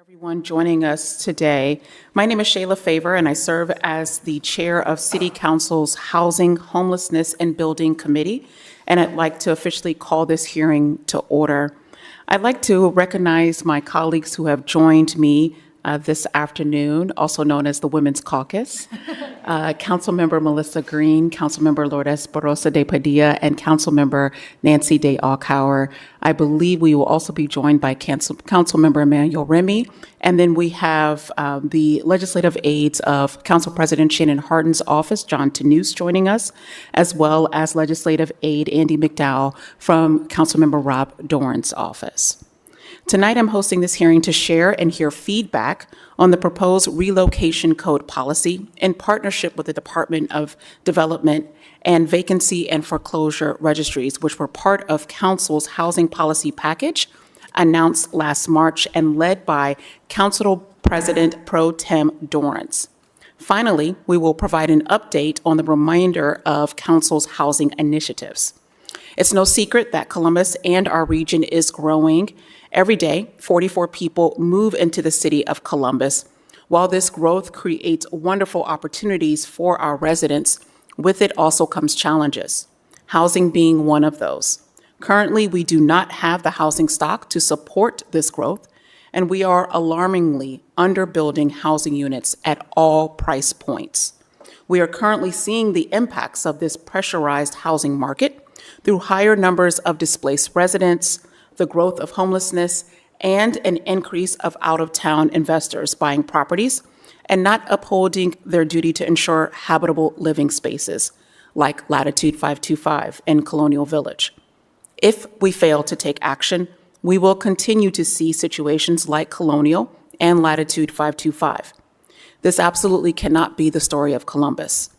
Everyone joining us today. My name is Shayla Favor, and I serve as the chair of City Council's Housing, Homelessness, and Building Committee, and I'd like to officially call this hearing to order. I'd like to recognize my colleagues who have joined me this afternoon, also known as the Women's Caucus. Councilmember Melissa Green, Councilmember Lourdes Barrosa de Padilla, and Councilmember Nancy Day Alcower. I believe we will also be joined by Councilmember Emmanuel Remy, and then we have the legislative aides of Council President Shannon Hardin's office, John Tanous, joining us, as well as legislative aide Andy McDowell from Councilmember Rob Doran's office. Tonight, I'm hosting this hearing to share and hear feedback on the proposed relocation code policy in partnership with the Department of Development and vacancy and foreclosure registries, which were part of Council's housing policy package announced last March and led by Council President Pro Tem Dorrance. Finally, we will provide an update on the remainder of Council's housing initiatives. It's no secret that Columbus and our region is growing. Every day, 44 people move into the city of Columbus. While this growth creates wonderful opportunities for our residents, with it also comes challenges, housing being one of those. Currently, we do not have the housing stock to support this growth, and we are alarmingly underbuilding housing units at all price points. We are currently seeing the impacts of this pressurized housing market through higher numbers of displaced residents, the growth of homelessness, and an increase of out-of-town investors buying properties and not upholding their duty to ensure habitable living spaces, like Latitude 525 in Colonial Village. If we fail to take action, we will continue to see situations like Colonial and Latitude 525. This absolutely cannot be the story of Columbus.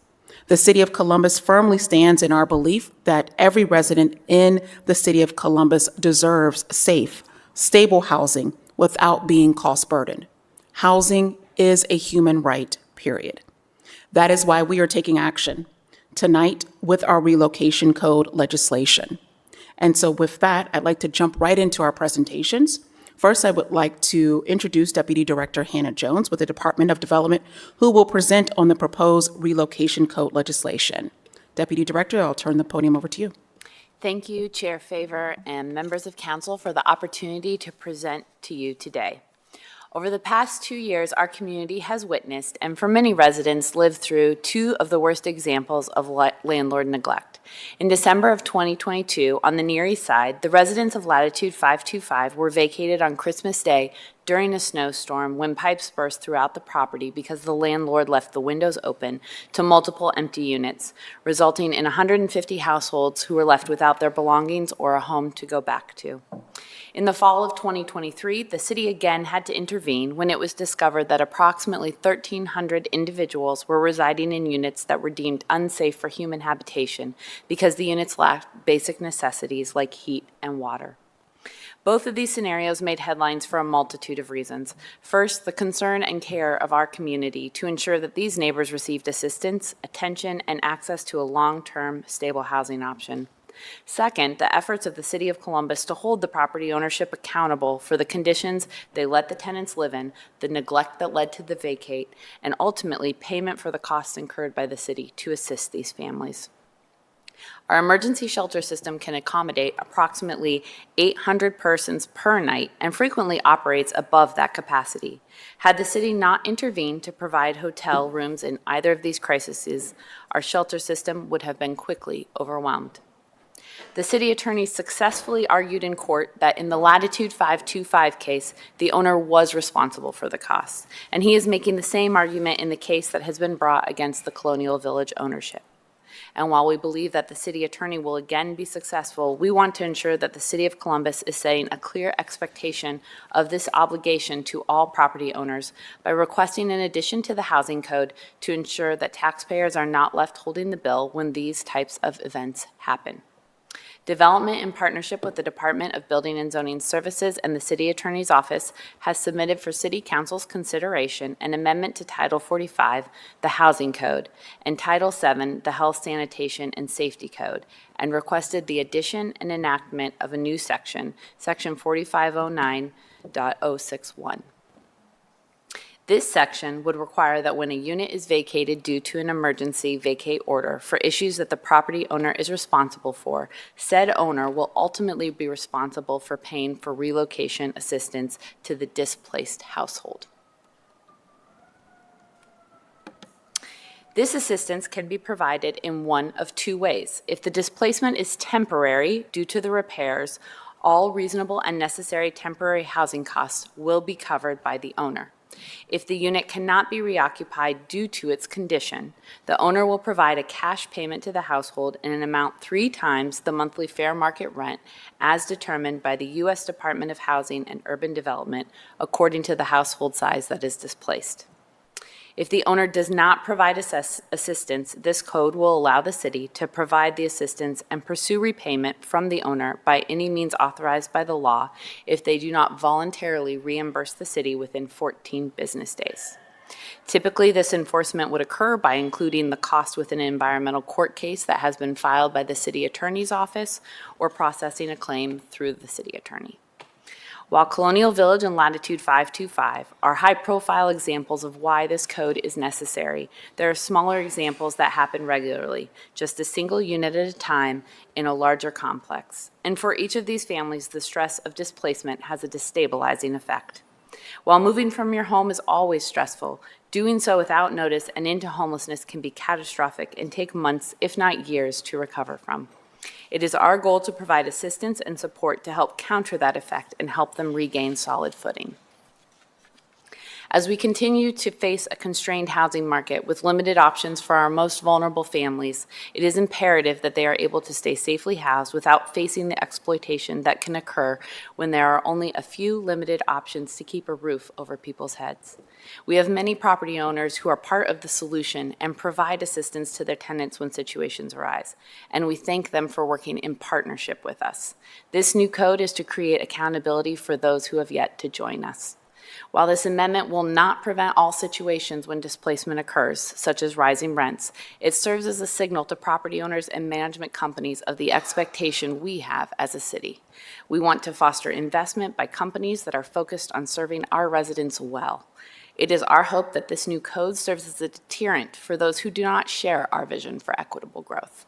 The City of Columbus firmly stands in our belief that every resident in the City of Columbus deserves safe, stable housing without being cost-burdened. Housing is a human right, period. That is why we are taking action tonight with our relocation code legislation. And so with that, I'd like to jump right into our presentations. First, I would like to introduce Deputy Director Hannah Jones with the Department of Development, who will present on the proposed relocation code legislation. Deputy Director, I'll turn the podium over to you. Thank you, Chair Favor and members of Council, for the opportunity to present to you today. Over the past 2 years, our community has witnessed, and for many residents, lived through two of the worst examples of landlord neglect. In December of 2022, on the Near East Side, the residents of Latitude 525 were vacated on Christmas Day during a snowstorm when pipes burst throughout the property because the landlord left the windows open to multiple empty units, resulting in 150 households who were left without their belongings or a home to go back to. In the fall of 2023, the city again had to intervene when it was discovered that approximately 1,300 individuals were residing in units that were deemed unsafe for human habitation because the units lacked basic necessities like heat and water. Both of these scenarios made headlines for a multitude of reasons. First, the concern and care of our community to ensure that these neighbors received assistance, attention, and access to a long-term, stable housing option. Second, the efforts of the City of Columbus to hold the property ownership accountable for the conditions they let the tenants live in, the neglect that led to the vacate, and ultimately payment for the costs incurred by the city to assist these families. Our emergency shelter system can accommodate approximately 800 persons per night and frequently operates above that capacity. Had the city not intervened to provide hotel rooms in either of these crises, our shelter system would have been quickly overwhelmed. The city attorney successfully argued in court that in the Latitude 525 case, the owner was responsible for the costs, and he is making the same argument in the case that has been brought against the Colonial Village ownership. And while we believe that the city attorney will again be successful, we want to ensure that the City of Columbus is setting a clear expectation of this obligation to all property owners by requesting an addition to the housing code to ensure that taxpayers are not left holding the bill when these types of events happen. Development, in partnership with the Department of Building and Zoning Services and the City Attorney's Office, has submitted for City Council's consideration an amendment to Title 45, the Housing Code, and Title 7, the Health, Sanitation, and Safety Code, and requested the addition and enactment of a new section, Section 4509.061. This section would require that when a unit is vacated due to an emergency vacate order for issues that the property owner is responsible for, said owner will ultimately be responsible for paying for relocation assistance to the displaced household. This assistance can be provided in one of two ways. If the displacement is temporary due to the repairs, all reasonable and necessary temporary housing costs will be covered by the owner. If the unit cannot be reoccupied due to its condition, the owner will provide a cash payment to the household in an amount 3 times the monthly fair market rent as determined by the U.S. Department of Housing and Urban Development according to the household size that is displaced. If the owner does not provide assistance, this code will allow the city to provide the assistance and pursue repayment from the owner by any means authorized by the law if they do not voluntarily reimburse the city within 14 business days. Typically, this enforcement would occur by including the cost with an environmental court case that has been filed by the city attorney's office or processing a claim through the city attorney. While Colonial Village and Latitude 525 are high-profile examples of why this code is necessary, there are smaller examples that happen regularly, just a single unit at a time in a larger complex. And for each of these families, the stress of displacement has a destabilizing effect. While moving from your home is always stressful, doing so without notice and into homelessness can be catastrophic and take months, if not years, to recover from. It is our goal to provide assistance and support to help counter that effect and help them regain solid footing. As we continue to face a constrained housing market with limited options for our most vulnerable families, it is imperative that they are able to stay safely housed without facing the exploitation that can occur when there are only a few limited options to keep a roof over people's heads. We have many property owners who are part of the solution and provide assistance to their tenants when situations arise, and we thank them for working in partnership with us. This new code is to create accountability for those who have yet to join us. While this amendment will not prevent all situations when displacement occurs, such as rising rents, it serves as a signal to property owners and management companies of the expectation we have as a city. We want to foster investment by companies that are focused on serving our residents well. It is our hope that this new code serves as a deterrent for those who do not share our vision for equitable growth.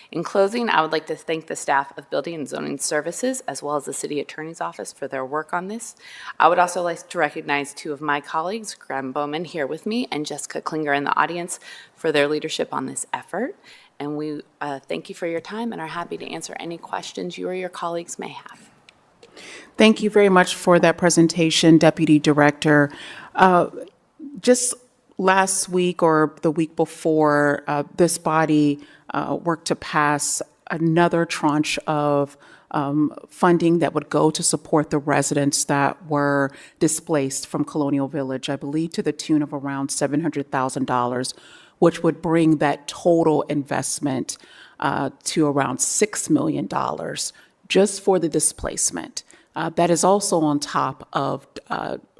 In closing, I would like to thank the staff of Building and Zoning Services as well as the City Attorney's Office for their work on this. I would also like to recognize 2 of my colleagues, Graham Bowman here with me and Jessica Klinger in the audience for their leadership on this effort. And we thank you for your time and are happy to answer any questions you or your colleagues may have. Thank you very much for that presentation, Deputy Director. Just last week or the week before, this body worked to pass another tranche of funding that would go to support the residents that were displaced from Colonial Village, I believe to the tune of around $700,000, which would bring that total investment to around $6 million just for the displacement. That is also on top of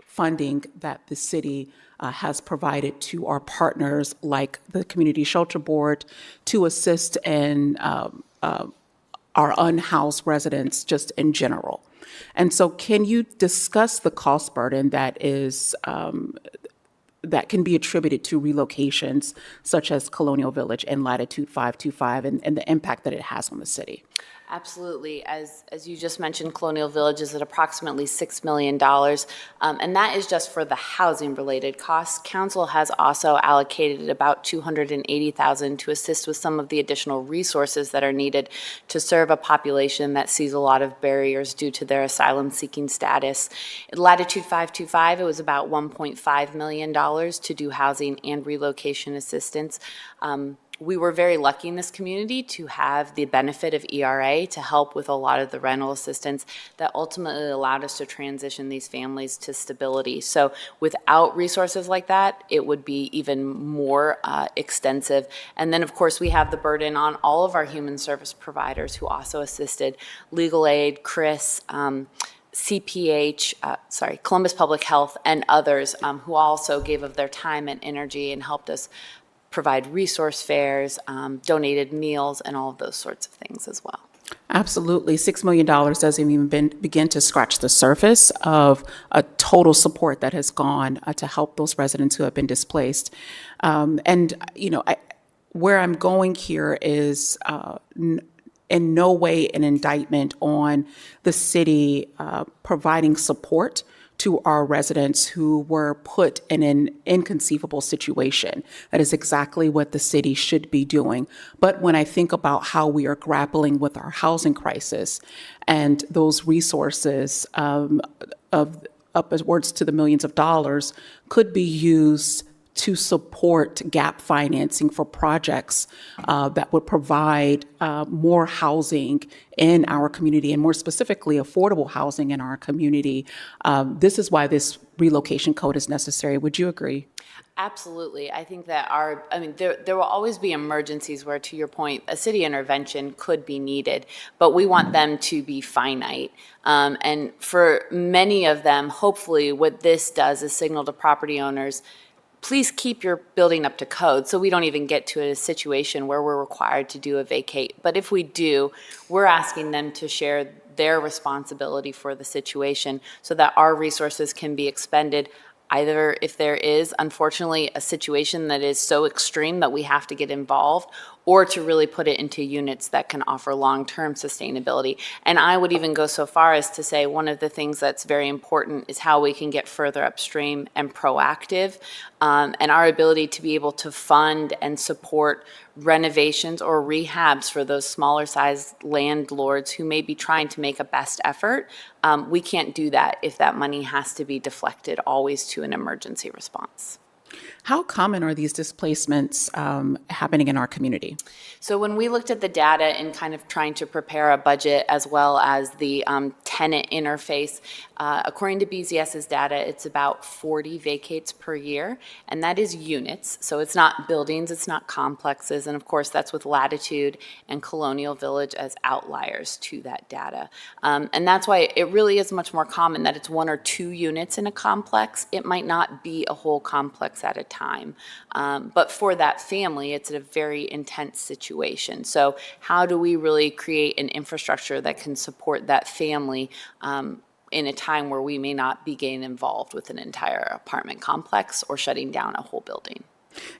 funding that the city has provided to our partners like the Community Shelter Board to assist in our unhoused residents just in general. And so can you discuss the cost burden that is that can be attributed to relocations such as Colonial Village and Latitude 525 and the impact that it has on the city? Absolutely. As you just mentioned, Colonial Village is at approximately $6 million, and that is just for the housing-related costs. Council has also allocated about $280,000 to assist with some of the additional resources that are needed to serve a population that sees a lot of barriers due to their asylum-seeking status. At Latitude 525, it was about $1.5 million to do housing and relocation assistance. We were very lucky in this community to have the benefit of ERA to help with a lot of the rental assistance that ultimately allowed us to transition these families to stability. So without resources like that, it would be even more extensive. And then, of course, we have the burden on all of our human service providers who also assisted: legal aid, CRIS, CPH, Columbus Public Health, and others who also gave of their time and energy and helped us provide resource fairs, donated meals, and all of those sorts of things as well. Absolutely. $6 million doesn't even begin to scratch the surface of a total support that has gone to help those residents who have been displaced. Where I'm going here is in no way an indictment on the city providing support to our residents who were put in an inconceivable situation. That is exactly what the city should be doing. But when I think about how we are grappling with our housing crisis and those resources of upwards to the millions of dollars could be used to support gap financing for projects that would provide more housing in our community, and more specifically, affordable housing in our community. This is why this relocation code is necessary. Would you agree? Absolutely. I think that there will always be emergencies where, to your point, a city intervention could be needed, but we want them to be finite. And for many of them, hopefully what this does is signal to property owners, please keep your building up to code, so we don't even get to a situation where we're required to do a vacate. But if we do, we're asking them to share their responsibility for the situation so that our resources can be expended, either if there is, unfortunately, a situation that is so extreme that we have to get involved, or to really put it into units that can offer long-term sustainability. And I would even go so far as to say one of the things that's very important is how we can get further upstream and proactive, and our ability to be able to fund and support renovations or rehabs for those smaller sized landlords who may be trying to make a best effort. We can't do that if that money has to be deflected always to an emergency response. How common are these displacements happening in our community? So when we looked at the data in kind of trying to prepare a budget as well as the tenant interface, according to BZS's data, it's about 40 vacates per year, and that is units. So it's not buildings, it's not complexes, and of course that's with Latitude and Colonial Village as outliers to that data. And that's why it really is much more common that it's 1 or 2 units in a complex. It might not be a whole complex at a time. But for that family, it's a very intense situation. So how do we really create an infrastructure that can support that family in a time where we may not be getting involved with an entire apartment complex or shutting down a whole building?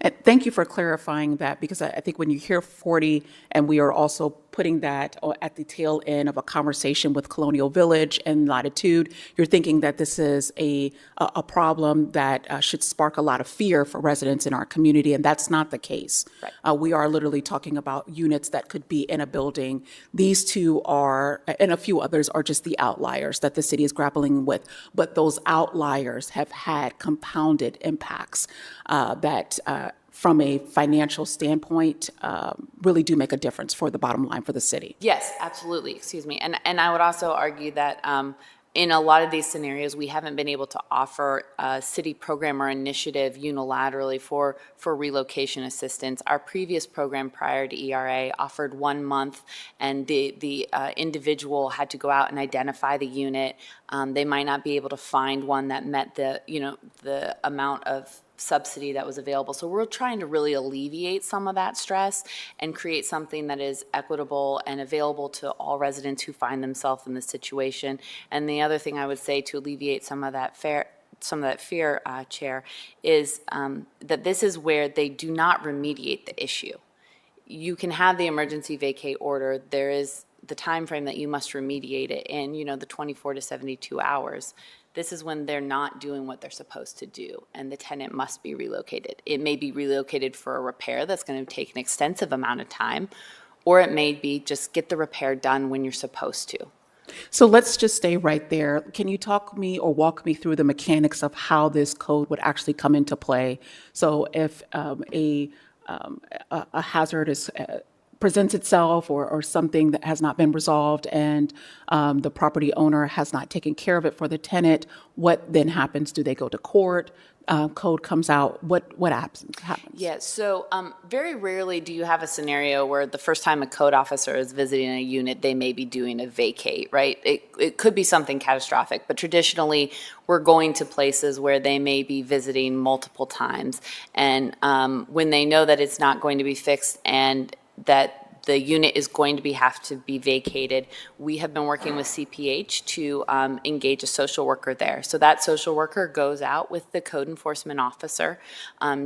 And thank you for clarifying that, because I think when you hear 40, and we are also putting that at the tail end of a conversation with Colonial Village and Latitude, you're thinking that this is a problem that should spark a lot of fear for residents in our community, and that's not the case. Right. We are literally talking about units that could be in a building. These two are, and a few others, are just the outliers that the city is grappling with, but those outliers have had compounded impacts that from a financial standpoint, really do make a difference for the bottom line for the city. Yes, absolutely. Excuse me. And I would also argue that in a lot of these scenarios, we haven't been able to offer a city program or initiative unilaterally for relocation assistance. Our previous program prior to ERA offered 1 month, and the individual had to go out and identify the unit. They might not be able to find one that met the amount of subsidy that was available. So we're trying to really alleviate some of that stress and create something that is equitable and available to all residents who find themselves in this situation. And the other thing I would say to alleviate some of that fear, Chair, is that this is where they do not remediate the issue. You can have the emergency vacate order. There is the time frame that you must remediate it in, the 24 to 72 hours. This is when they're not doing what they're supposed to do, and the tenant must be relocated. It may be relocated for a repair that's going to take an extensive amount of time, or it may be just get the repair done when you're supposed to. So let's just stay right there. Can you walk me through the mechanics of how this code would actually come into play? So if a hazard is presents itself, or something that has not been resolved, and the property owner has not taken care of it for the tenant, what then happens? Do they go to court? Code comes out. What happens? Yeah, so very rarely do you have a scenario where the first time a code officer is visiting a unit, they may be doing a vacate, right? It could be something catastrophic, but traditionally we're going to places where they may be visiting multiple times. And when they know that it's not going to be fixed and that the unit is going to have to be vacated, we have been working with CPH to engage a social worker there. So that social worker goes out with the code enforcement officer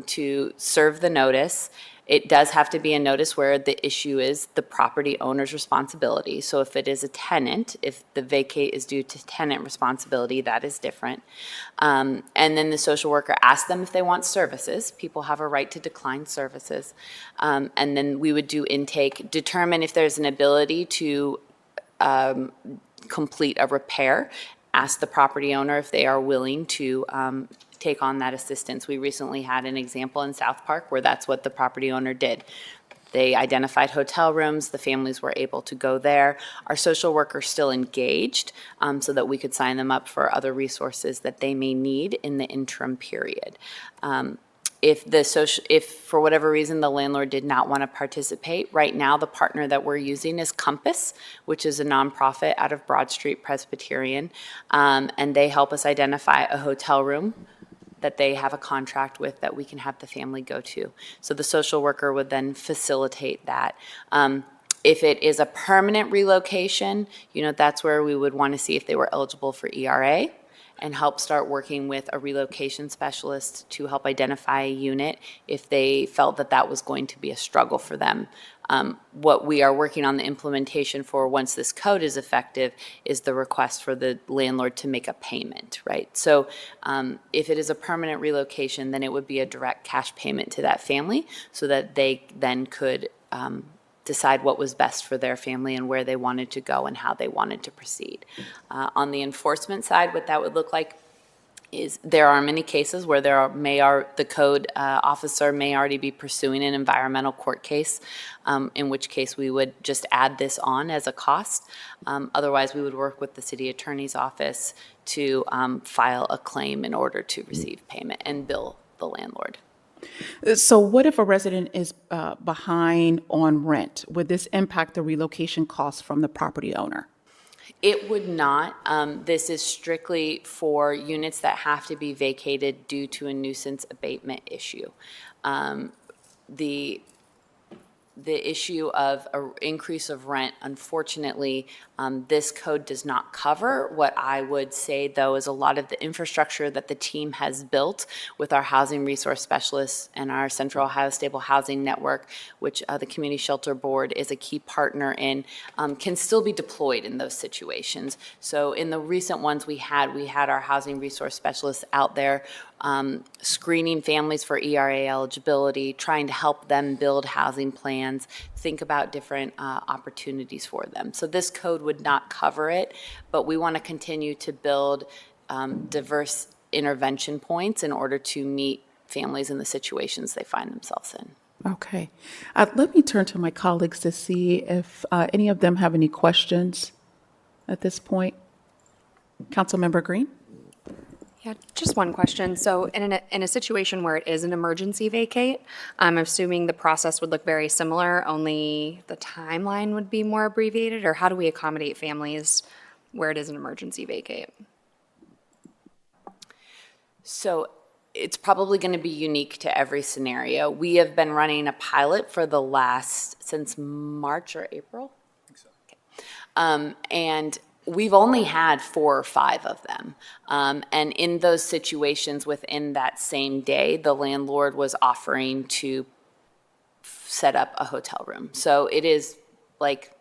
to serve the notice. It does have to be a notice where the issue is the property owner's responsibility. So if it is a tenant, if the vacate is due to tenant responsibility, that is different. And then the social worker asks them if they want services. People have a right to decline services. And then we would do intake, determine if there's an ability to complete a repair, ask the property owner if they are willing to take on that assistance. We recently had an example in South Park where that's what the property owner did. They identified hotel rooms, the families were able to go there. Our social worker still engaged so that we could sign them up for other resources that they may need in the interim period. If for whatever reason the landlord did not want to participate, right now the partner that we're using is Compass, which is a nonprofit out of Broad Street Presbyterian, and they help us identify a hotel room that they have a contract with that we can have the family go to. So the social worker would then facilitate that. If it is a permanent relocation, that's where we would want to see if they were eligible for ERA and help start working with a relocation specialist to help identify a unit if they felt that that was going to be a struggle for them. What we are working on the implementation for once this code is effective is the request for the landlord to make a payment, right? So if it is a permanent relocation, then it would be a direct cash payment to that family so that they then could decide what was best for their family and where they wanted to go and how they wanted to proceed. On the enforcement side, what that would look like is there are many cases where the code officer may already be pursuing an environmental court case, in which case we would just add this on as a cost. Otherwise, we would work with the city attorney's office to file a claim in order to receive payment and bill the landlord. So what if a resident is behind on rent? Would this impact the relocation costs from the property owner? It would not. This is strictly for units that have to be vacated due to a nuisance abatement issue. The issue of an increase of rent, unfortunately, this code does not cover. What I would say, though, is a lot of the infrastructure that the team has built with our housing resource specialists and our Central Ohio Stable Housing Network, which the Community Shelter Board is a key partner in, can still be deployed in those situations. So in the recent ones we had our housing resource specialists out there screening families for ERA eligibility, trying to help them build housing plans, think about different opportunities for them. So this code would not cover it, but we want to continue to build diverse intervention points in order to meet families in the situations they find themselves in. Okay. Let me turn to my colleagues to see if any of them have any questions at this point. Councilmember Green? Yeah, just one question. So in a situation where it is an emergency vacate, I'm assuming the process would look very similar, only the timeline would be more abbreviated, or how do we accommodate families where it is an emergency vacate? So it's probably going to be unique to every scenario. We have been running a pilot for since March or April? I think so. Okay. And we've only had 4 or 5 of them. And in those situations within that same day, the landlord was offering to set up a hotel room. So it is like,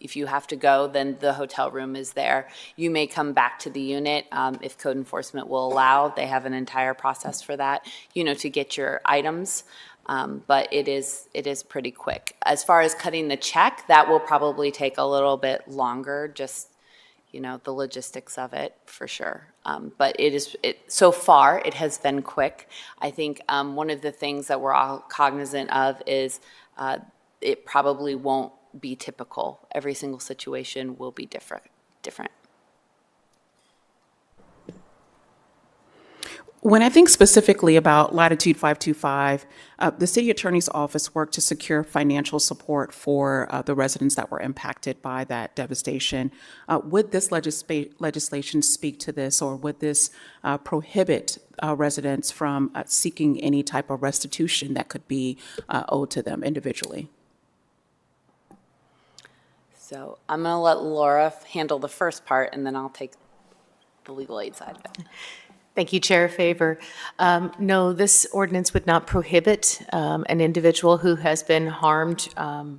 if you have to go, then the hotel room is there. You may come back to the unit if code enforcement will allow. They have an entire process for that, to get your items. But it is pretty quick. As far as cutting the check, that will probably take a little bit longer, just the logistics of it for sure. But so far it has been quick. I think one of the things that we're all cognizant of is it probably won't be typical. Every single situation will be different. When I think specifically about Latitude 525, the city attorney's office worked to secure financial support for the residents that were impacted by that devastation. Would this legislation speak to this, or would this prohibit residents from seeking any type of restitution that could be owed to them individually? So I'm going to let Laura handle the first part, and then I'll take the legal aid side of it. Thank you, Chair Favor. No, this ordinance would not prohibit an individual who has been harmed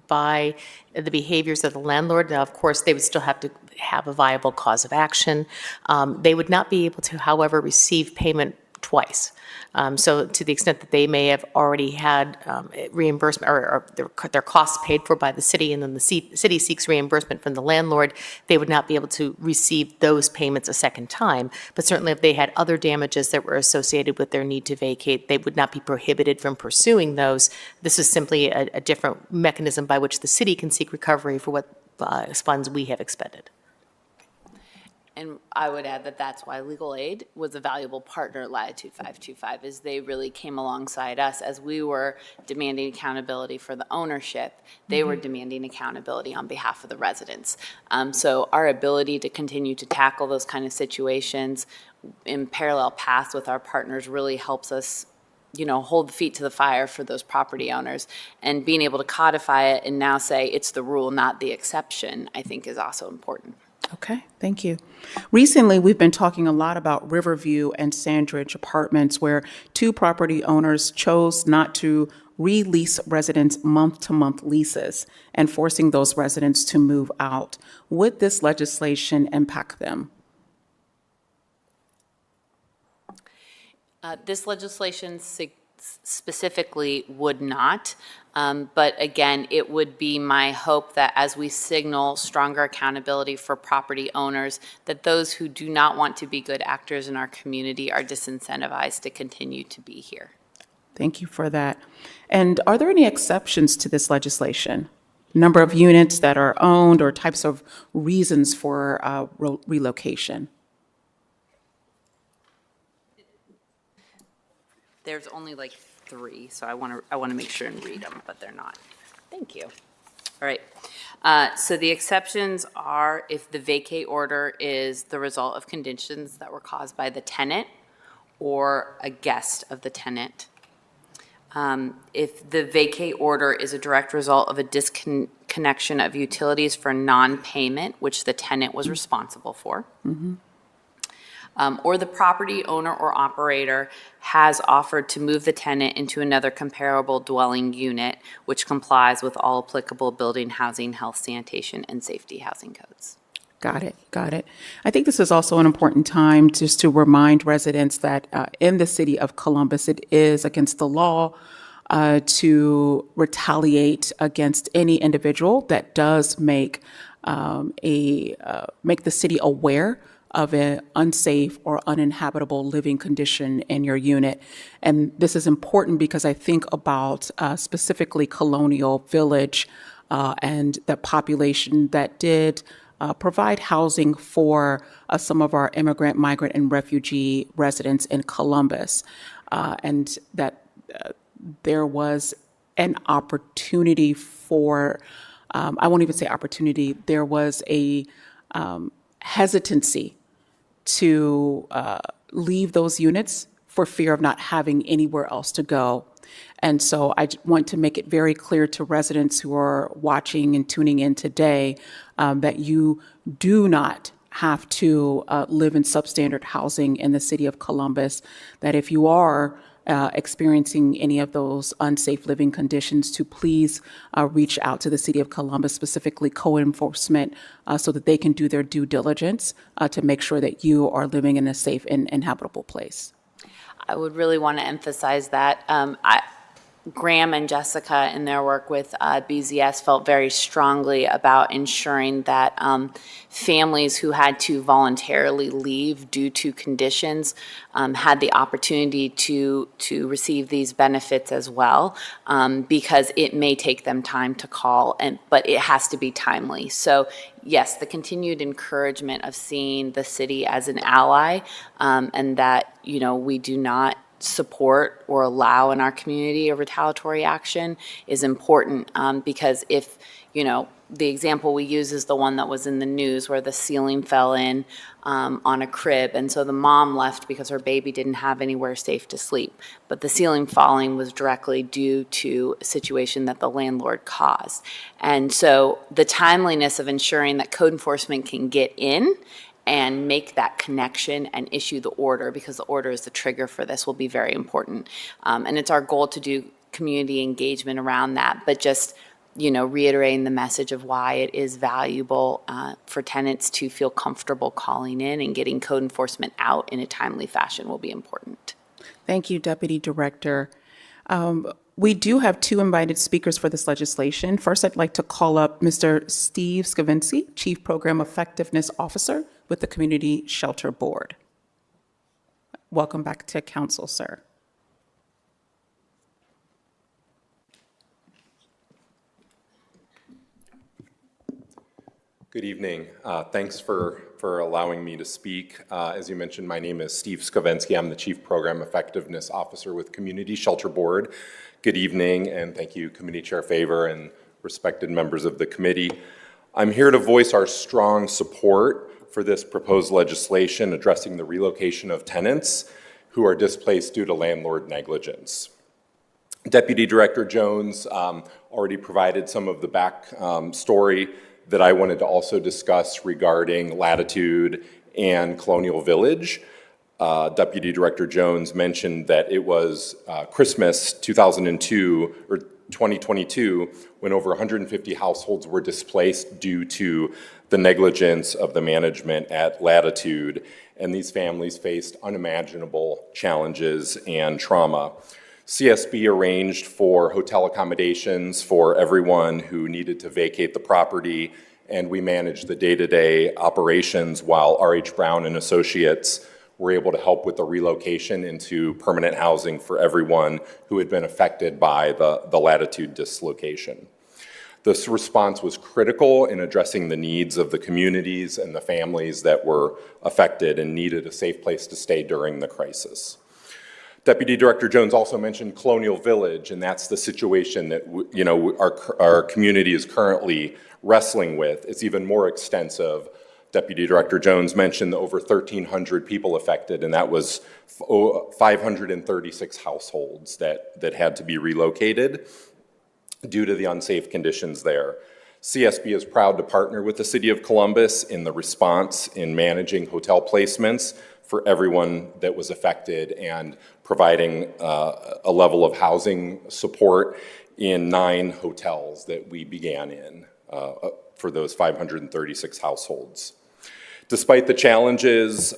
by the behaviors of the landlord. Now, of course, they would still have to have a viable cause of action. They would not be able to, however, receive payment twice. So to the extent that they may have already had reimbursement or their costs paid for by the city, and then the city seeks reimbursement from the landlord, they would not be able to receive those payments a second time. But certainly if they had other damages that were associated with their need to vacate, they would not be prohibited from pursuing those. This is simply a different mechanism by which the city can seek recovery for what funds we have expended. And I would add that that's why legal aid was a valuable partner at Latitude 525, is they really came alongside us as we were demanding accountability for the ownership. They were demanding accountability on behalf of the residents. So our ability to continue to tackle those kind of situations in parallel paths with our partners really helps us, you know, hold the feet to the fire for those property owners. And being able to codify it and now say it's the rule, not the exception, I think is also important. Okay, thank you. Recently, we've been talking a lot about Riverview and Sandridge Apartments, where two property owners chose not to release residents month-to-month leases and forcing those residents to move out. Would this legislation impact them? This legislation specifically would not, but again, it would be my hope that as we signal stronger accountability for property owners, that those who do not want to be good actors in our community are disincentivized to continue to be here. Thank you for that. And are there any exceptions to this legislation? Number of units that are owned or types of reasons for relocation? There's only like 3, so I want to make sure and read them, but they're not. Thank you. All right. So the exceptions are if the vacate order is the result of conditions that were caused by the tenant or a guest of the tenant. If the vacate order is a direct result of a disconnection of utilities for non-payment, which the tenant was responsible for. Or the property owner or operator has offered to move the tenant into another comparable dwelling unit, which complies with all applicable building, housing, health, sanitation, and safety housing codes. Got it, got it. I think this is also an important time just to remind residents that in the city of Columbus, it is against the law to retaliate against any individual that does make make the city aware of an unsafe or uninhabitable living condition in your unit. And this is important because I think about specifically Colonial Village and the population that did provide housing for some of our immigrant, migrant, and refugee residents in Columbus. And that there was an opportunity for, I won't even say opportunity, there was a hesitancy to leave those units for fear of not having anywhere else to go. And so I want to make it very clear to residents who are watching and tuning in today that you do not have to live in substandard housing in the city of Columbus, that if you are experiencing any of those unsafe living conditions, to please reach out to the City of Columbus, specifically co-enforcement, so that they can do their due diligence to make sure that you are living in a safe and habitable place. I would really want to emphasize that. Graham and Jessica, in their work with BZS, felt very strongly about ensuring that families who had to voluntarily leave due to conditions had the opportunity to receive these benefits as well, because it may take them time to call, but it has to be timely. So yes, the continued encouragement of seeing the city as an ally, and that, you know, we do not support or allow in our community a retaliatory action is important, because if, you know, the example we use is the one that was in the news where the ceiling fell in on a crib, and so the mom left because her baby didn't have anywhere safe to sleep. But the ceiling falling was directly due to a situation that the landlord caused. And so the timeliness of ensuring that code enforcement can get in and make that connection and issue the order, because the order is the trigger for this, will be very important. And it's our goal to do community engagement around that, but just reiterating the message of why it is valuable for tenants to feel comfortable calling in and getting code enforcement out in a timely fashion will be important. Thank you, Deputy Director. We do have 2 invited speakers for this legislation. First, I'd like to call up Mr. Steve Skavinsky, Chief Program Effectiveness Officer with the Community Shelter Board. Welcome back to Council, sir. Good evening. Thanks for allowing me to speak. As you mentioned, my name is Steve Skavinsky. I'm the Chief Program Effectiveness Officer with Community Shelter Board. Good evening, and thank you, Committee Chair Favor and respected members of the committee. I'm here to voice our strong support for this proposed legislation addressing the relocation of tenants who are displaced due to landlord negligence. Deputy Director Jones already provided some of the back story that I wanted to also discuss regarding Latitude and Colonial Village. Deputy Director Jones mentioned that it was Christmas 2002 or 2022 when over 150 households were displaced due to the negligence of the management at Latitude, and these families faced unimaginable challenges and trauma. CSB arranged for hotel accommodations for everyone who needed to vacate the property, and we managed the day-to-day operations while R.H. Brown and Associates were able to help with the relocation into permanent housing for everyone who had been affected by the Latitude dislocation. This response was critical in addressing the needs of the communities and the families that were affected and needed a safe place to stay during the crisis. Deputy Director Jones also mentioned Colonial Village, and that's the situation that our community is currently wrestling with. It's even more extensive. Deputy Director Jones mentioned the over 1,300 people affected, and that was 536 households that had to be relocated due to the unsafe conditions there. CSB is proud to partner with the City of Columbus in the response in managing hotel placements for everyone that was affected and providing a level of housing support in 9 hotels that we began in for those 536 households. Despite the challenges,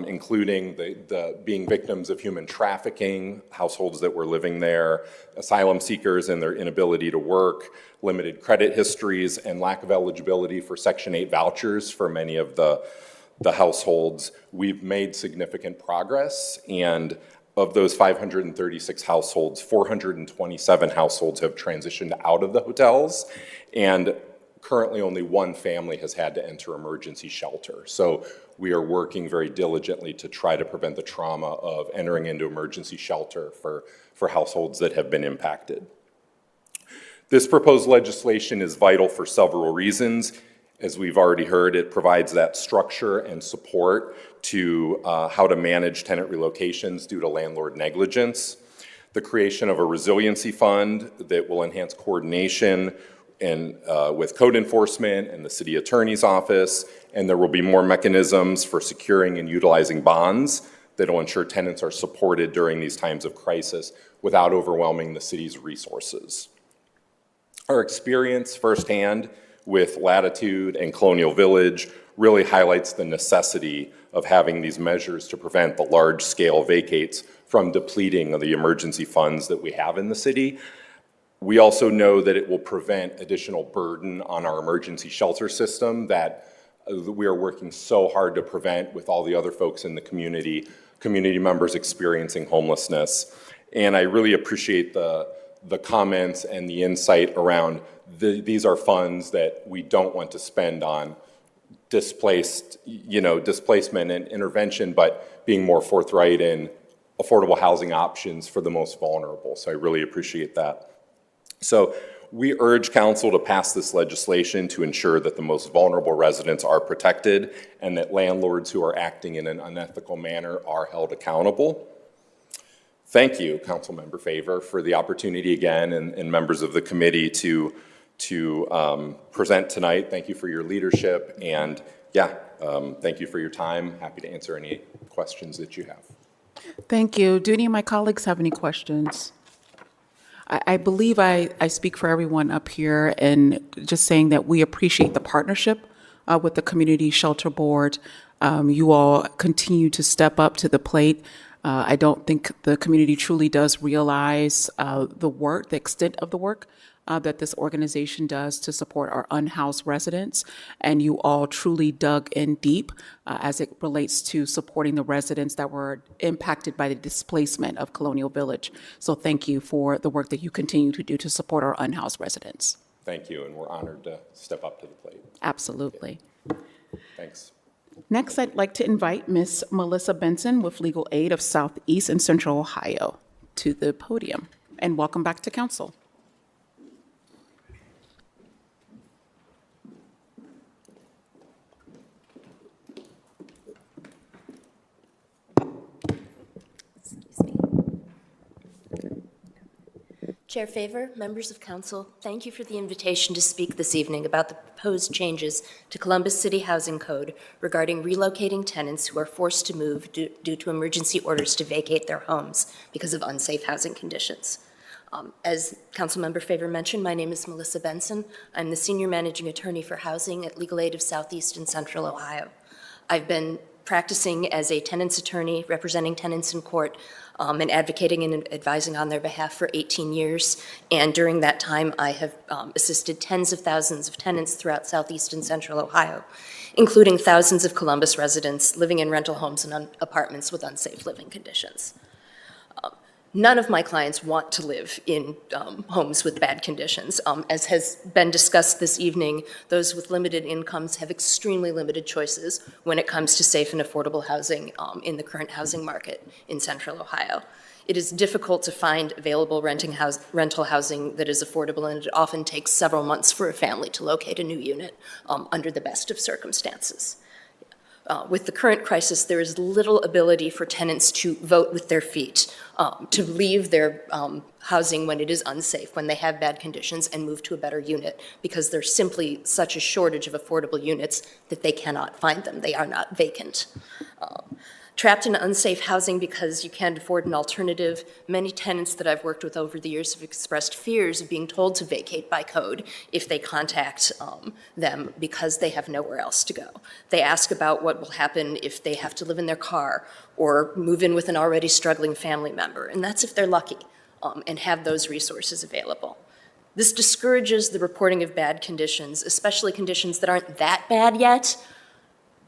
including the being victims of human trafficking, households that were living there, asylum seekers and their inability to work, limited credit histories, and lack of eligibility for Section 8 vouchers for many of the households, we've made significant progress, and of those 536 households, 427 households have transitioned out of the hotels, and currently only 1 family has had to enter emergency shelter. So we are working very diligently to try to prevent the trauma of entering into emergency shelter for households that have been impacted. This proposed legislation is vital for several reasons. As we've already heard, it provides that structure and support to how to manage tenant relocations due to landlord negligence. The creation of a resiliency fund that will enhance coordination and with code enforcement and the city attorney's office, and there will be more mechanisms for securing and utilizing bonds that will ensure tenants are supported during these times of crisis without overwhelming the city's resources. Our experience firsthand with Latitude and Colonial Village really highlights the necessity of having these measures to prevent the large-scale vacates from depleting of the emergency funds that we have in the city. We also know that it will prevent additional burden on our emergency shelter system that we are working so hard to prevent with all the other folks in the community members experiencing homelessness. And I really appreciate the comments and the insight around these are funds that we don't want to spend on displacement and intervention, but being more forthright in affordable housing options for the most vulnerable. So I really appreciate that. So we urge council to pass this legislation to ensure that the most vulnerable residents are protected and that landlords who are acting in an unethical manner are held accountable. Thank you, Councilmember Favor, for the opportunity again, and members of the committee to present tonight. Thank you for your leadership, and thank you for your time. Happy to answer any questions that you have. Thank you. Do any of my colleagues have any questions? I believe I speak for everyone up here in just saying that we appreciate the partnership with the Community Shelter Board. You all continue to step up to the plate. I don't think the community truly does realize the work, the extent of the work that this organization does to support our unhoused residents. And you all truly dug in deep as it relates to supporting the residents that were impacted by the displacement of Colonial Village. So thank you for the work that you continue to do to support our unhoused residents. Thank you, and we're honored to step up to the plate. Absolutely. Thanks. Next, I'd like to invite Ms. Melissa Benson with Legal Aid of Southeast and Central Ohio to the podium. And welcome back to council. Chair Favor, members of council, thank you for the invitation to speak this evening about the proposed changes to Columbus City Housing Code regarding relocating tenants who are forced to move due to emergency orders to vacate their homes because of unsafe housing conditions. As Councilmember Favor mentioned, my name is Melissa Benson. I'm the Senior Managing Attorney for Housing at Legal Aid of Southeast and Central Ohio. I've been practicing as a tenants attorney, representing tenants in court, and advocating and advising on their behalf for 18 years. And during that time, I have assisted tens of thousands of tenants throughout Southeast and Central Ohio, including thousands of Columbus residents living in rental homes and apartments with unsafe living conditions. None of my clients want to live in homes with bad conditions. As has been discussed this evening, those with limited incomes have extremely limited choices when it comes to safe and affordable housing in the current housing market in Central Ohio. It is difficult to find available rental housing that is affordable, and it often takes several months for a family to locate a new unit under the best of circumstances. With the current crisis, there is little ability for tenants to vote with their feet, to leave their housing when it is unsafe, when they have bad conditions, and move to a better unit, because there's simply such a shortage of affordable units that they cannot find them. They are not vacant. Trapped in unsafe housing because you can't afford an alternative, many tenants that I've worked with over the years have expressed fears of being told to vacate by code if they contact them because they have nowhere else to go. They ask about what will happen if they have to live in their car or move in with an already struggling family member, and that's if they're lucky and have those resources available. This discourages the reporting of bad conditions, especially conditions that aren't that bad yet,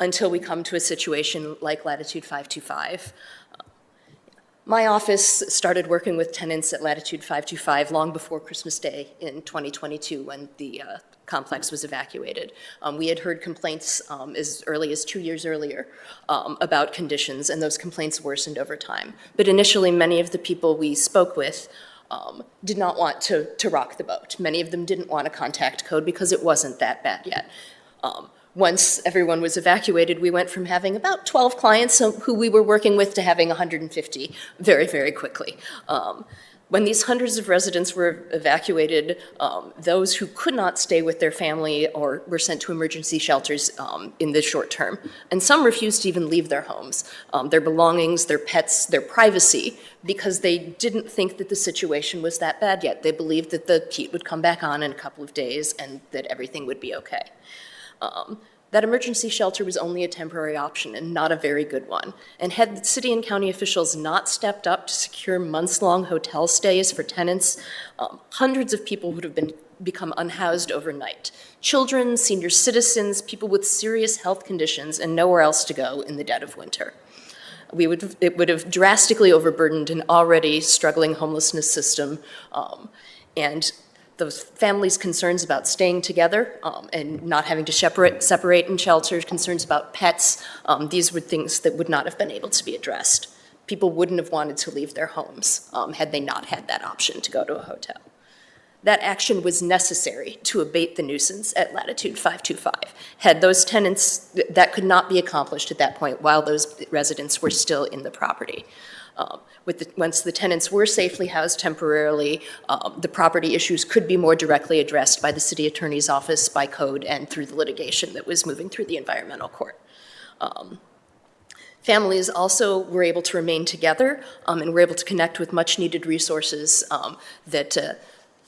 until we come to a situation like Latitude 525. My office started working with tenants at Latitude 525 long before Christmas Day in 2022 when the complex was evacuated. We had heard complaints as early as 2 years earlier about conditions, and those complaints worsened over time. But initially, many of the people we spoke with did not want to rock the boat. Many of them didn't want to contact code because it wasn't that bad yet. Once everyone was evacuated, we went from having about 12 clients who we were working with to having 150 very, very quickly. When these hundreds of residents were evacuated, those who could not stay with their family or were sent to emergency shelters in the short term, and some refused to even leave their homes, their belongings, their pets, their privacy, because they didn't think that the situation was that bad yet. They believed that the heat would come back on in a couple of days and that everything would be okay. That emergency shelter was only a temporary option and not a very good one. And had the city and county officials not stepped up to secure months-long hotel stays for tenants, hundreds of people would have become unhoused overnight. Children, senior citizens, people with serious health conditions and nowhere else to go in the dead of winter. It would have drastically overburdened an already struggling homelessness system, and those families' concerns about staying together and not having to separate in shelters, concerns about pets, these were things that would not have been able to be addressed. People wouldn't have wanted to leave their homes had they not had that option to go to a hotel. That action was necessary to abate the nuisance at latitude 525. Had those tenants, that could not be accomplished at that point while those residents were still in the property. Once the tenants were safely housed temporarily, the property issues could be more directly addressed by the city attorney's office, by code, and through the litigation that was moving through the environmental court. Families also were able to remain together and were able to connect with much-needed resources that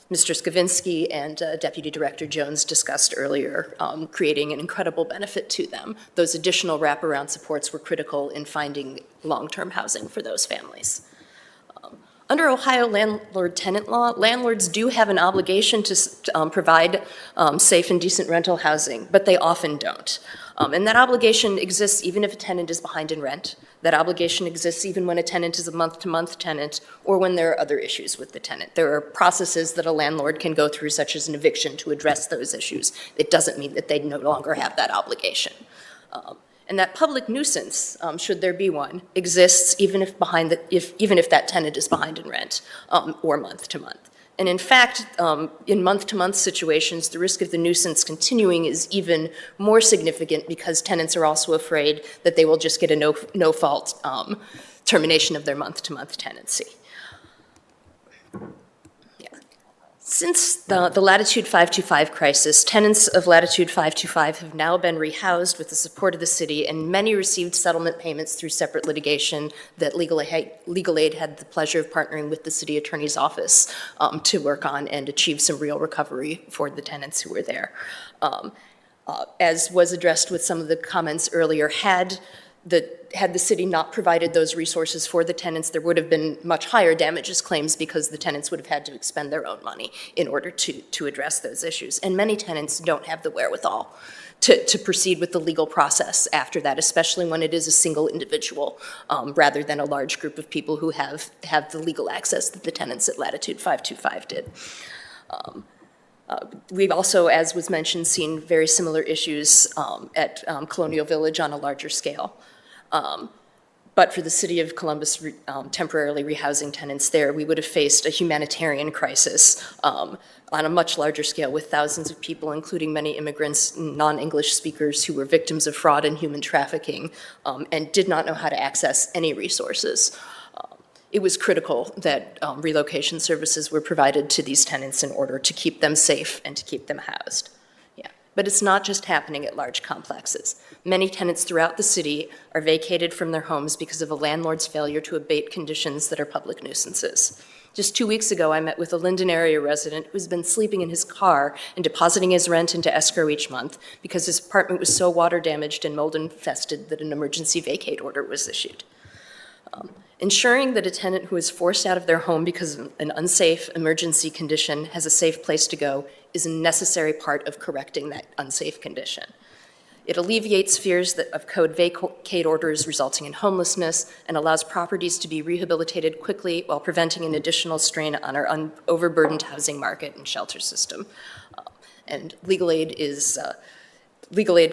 Mr. Skavinsky and Deputy Director Jones discussed earlier, creating an incredible benefit to them. Those additional wraparound supports were critical in finding long-term housing for those families. Under Ohio landlord-tenant law, landlords do have an obligation to provide safe and decent rental housing, but they often don't. And that obligation exists even if a tenant is behind in rent. That obligation exists even when a tenant is a month-to-month tenant or when there are other issues with the tenant. There are processes that a landlord can go through, such as an eviction, to address those issues. It doesn't mean that they no longer have that obligation. And that public nuisance, should there be one, exists even if that tenant is behind in rent or month-to-month. And in fact, in month-to-month situations, the risk of the nuisance continuing is even more significant because tenants are also afraid that they will just get a no-fault termination of their month-to-month tenancy. Since the Latitude 525 crisis, tenants of Latitude 525 have now been rehoused with the support of the city, and many received settlement payments through separate litigation that Legal Aid had the pleasure of partnering with the city attorney's office to work on and achieve some real recovery for the tenants who were there. As was addressed with some of the comments earlier, had the city not provided those resources for the tenants, there would have been much higher damages claims because the tenants would have had to expend their own money in order to address those issues. And many tenants don't have the wherewithal to proceed with the legal process after that, especially when it is a single individual rather than a large group of people who have the legal access that the tenants at Latitude 525 did. We've also, as was mentioned, seen very similar issues at Colonial Village on a larger scale. But for the city of Columbus temporarily rehousing tenants there, we would have faced a humanitarian crisis on a much larger scale with thousands of people, including many immigrants, non-English speakers who were victims of fraud and human trafficking and did not know how to access any resources. It was critical that relocation services were provided to these tenants in order to keep them safe and to keep them housed. But it's not just happening at large complexes. Many tenants throughout the city are vacated from their homes because of a landlord's failure to abate conditions that are public nuisances. Just 2 weeks ago, I met with a Linden area resident who's been sleeping in his car and depositing his rent into escrow each month because his apartment was so water damaged and mold infested that an emergency vacate order was issued. Ensuring that a tenant who is forced out of their home because of an unsafe emergency condition has a safe place to go is a necessary part of correcting that unsafe condition. It alleviates fears of code vacate orders resulting in homelessness and allows properties to be rehabilitated quickly while preventing an additional strain on our overburdened housing market and shelter system. And legal aid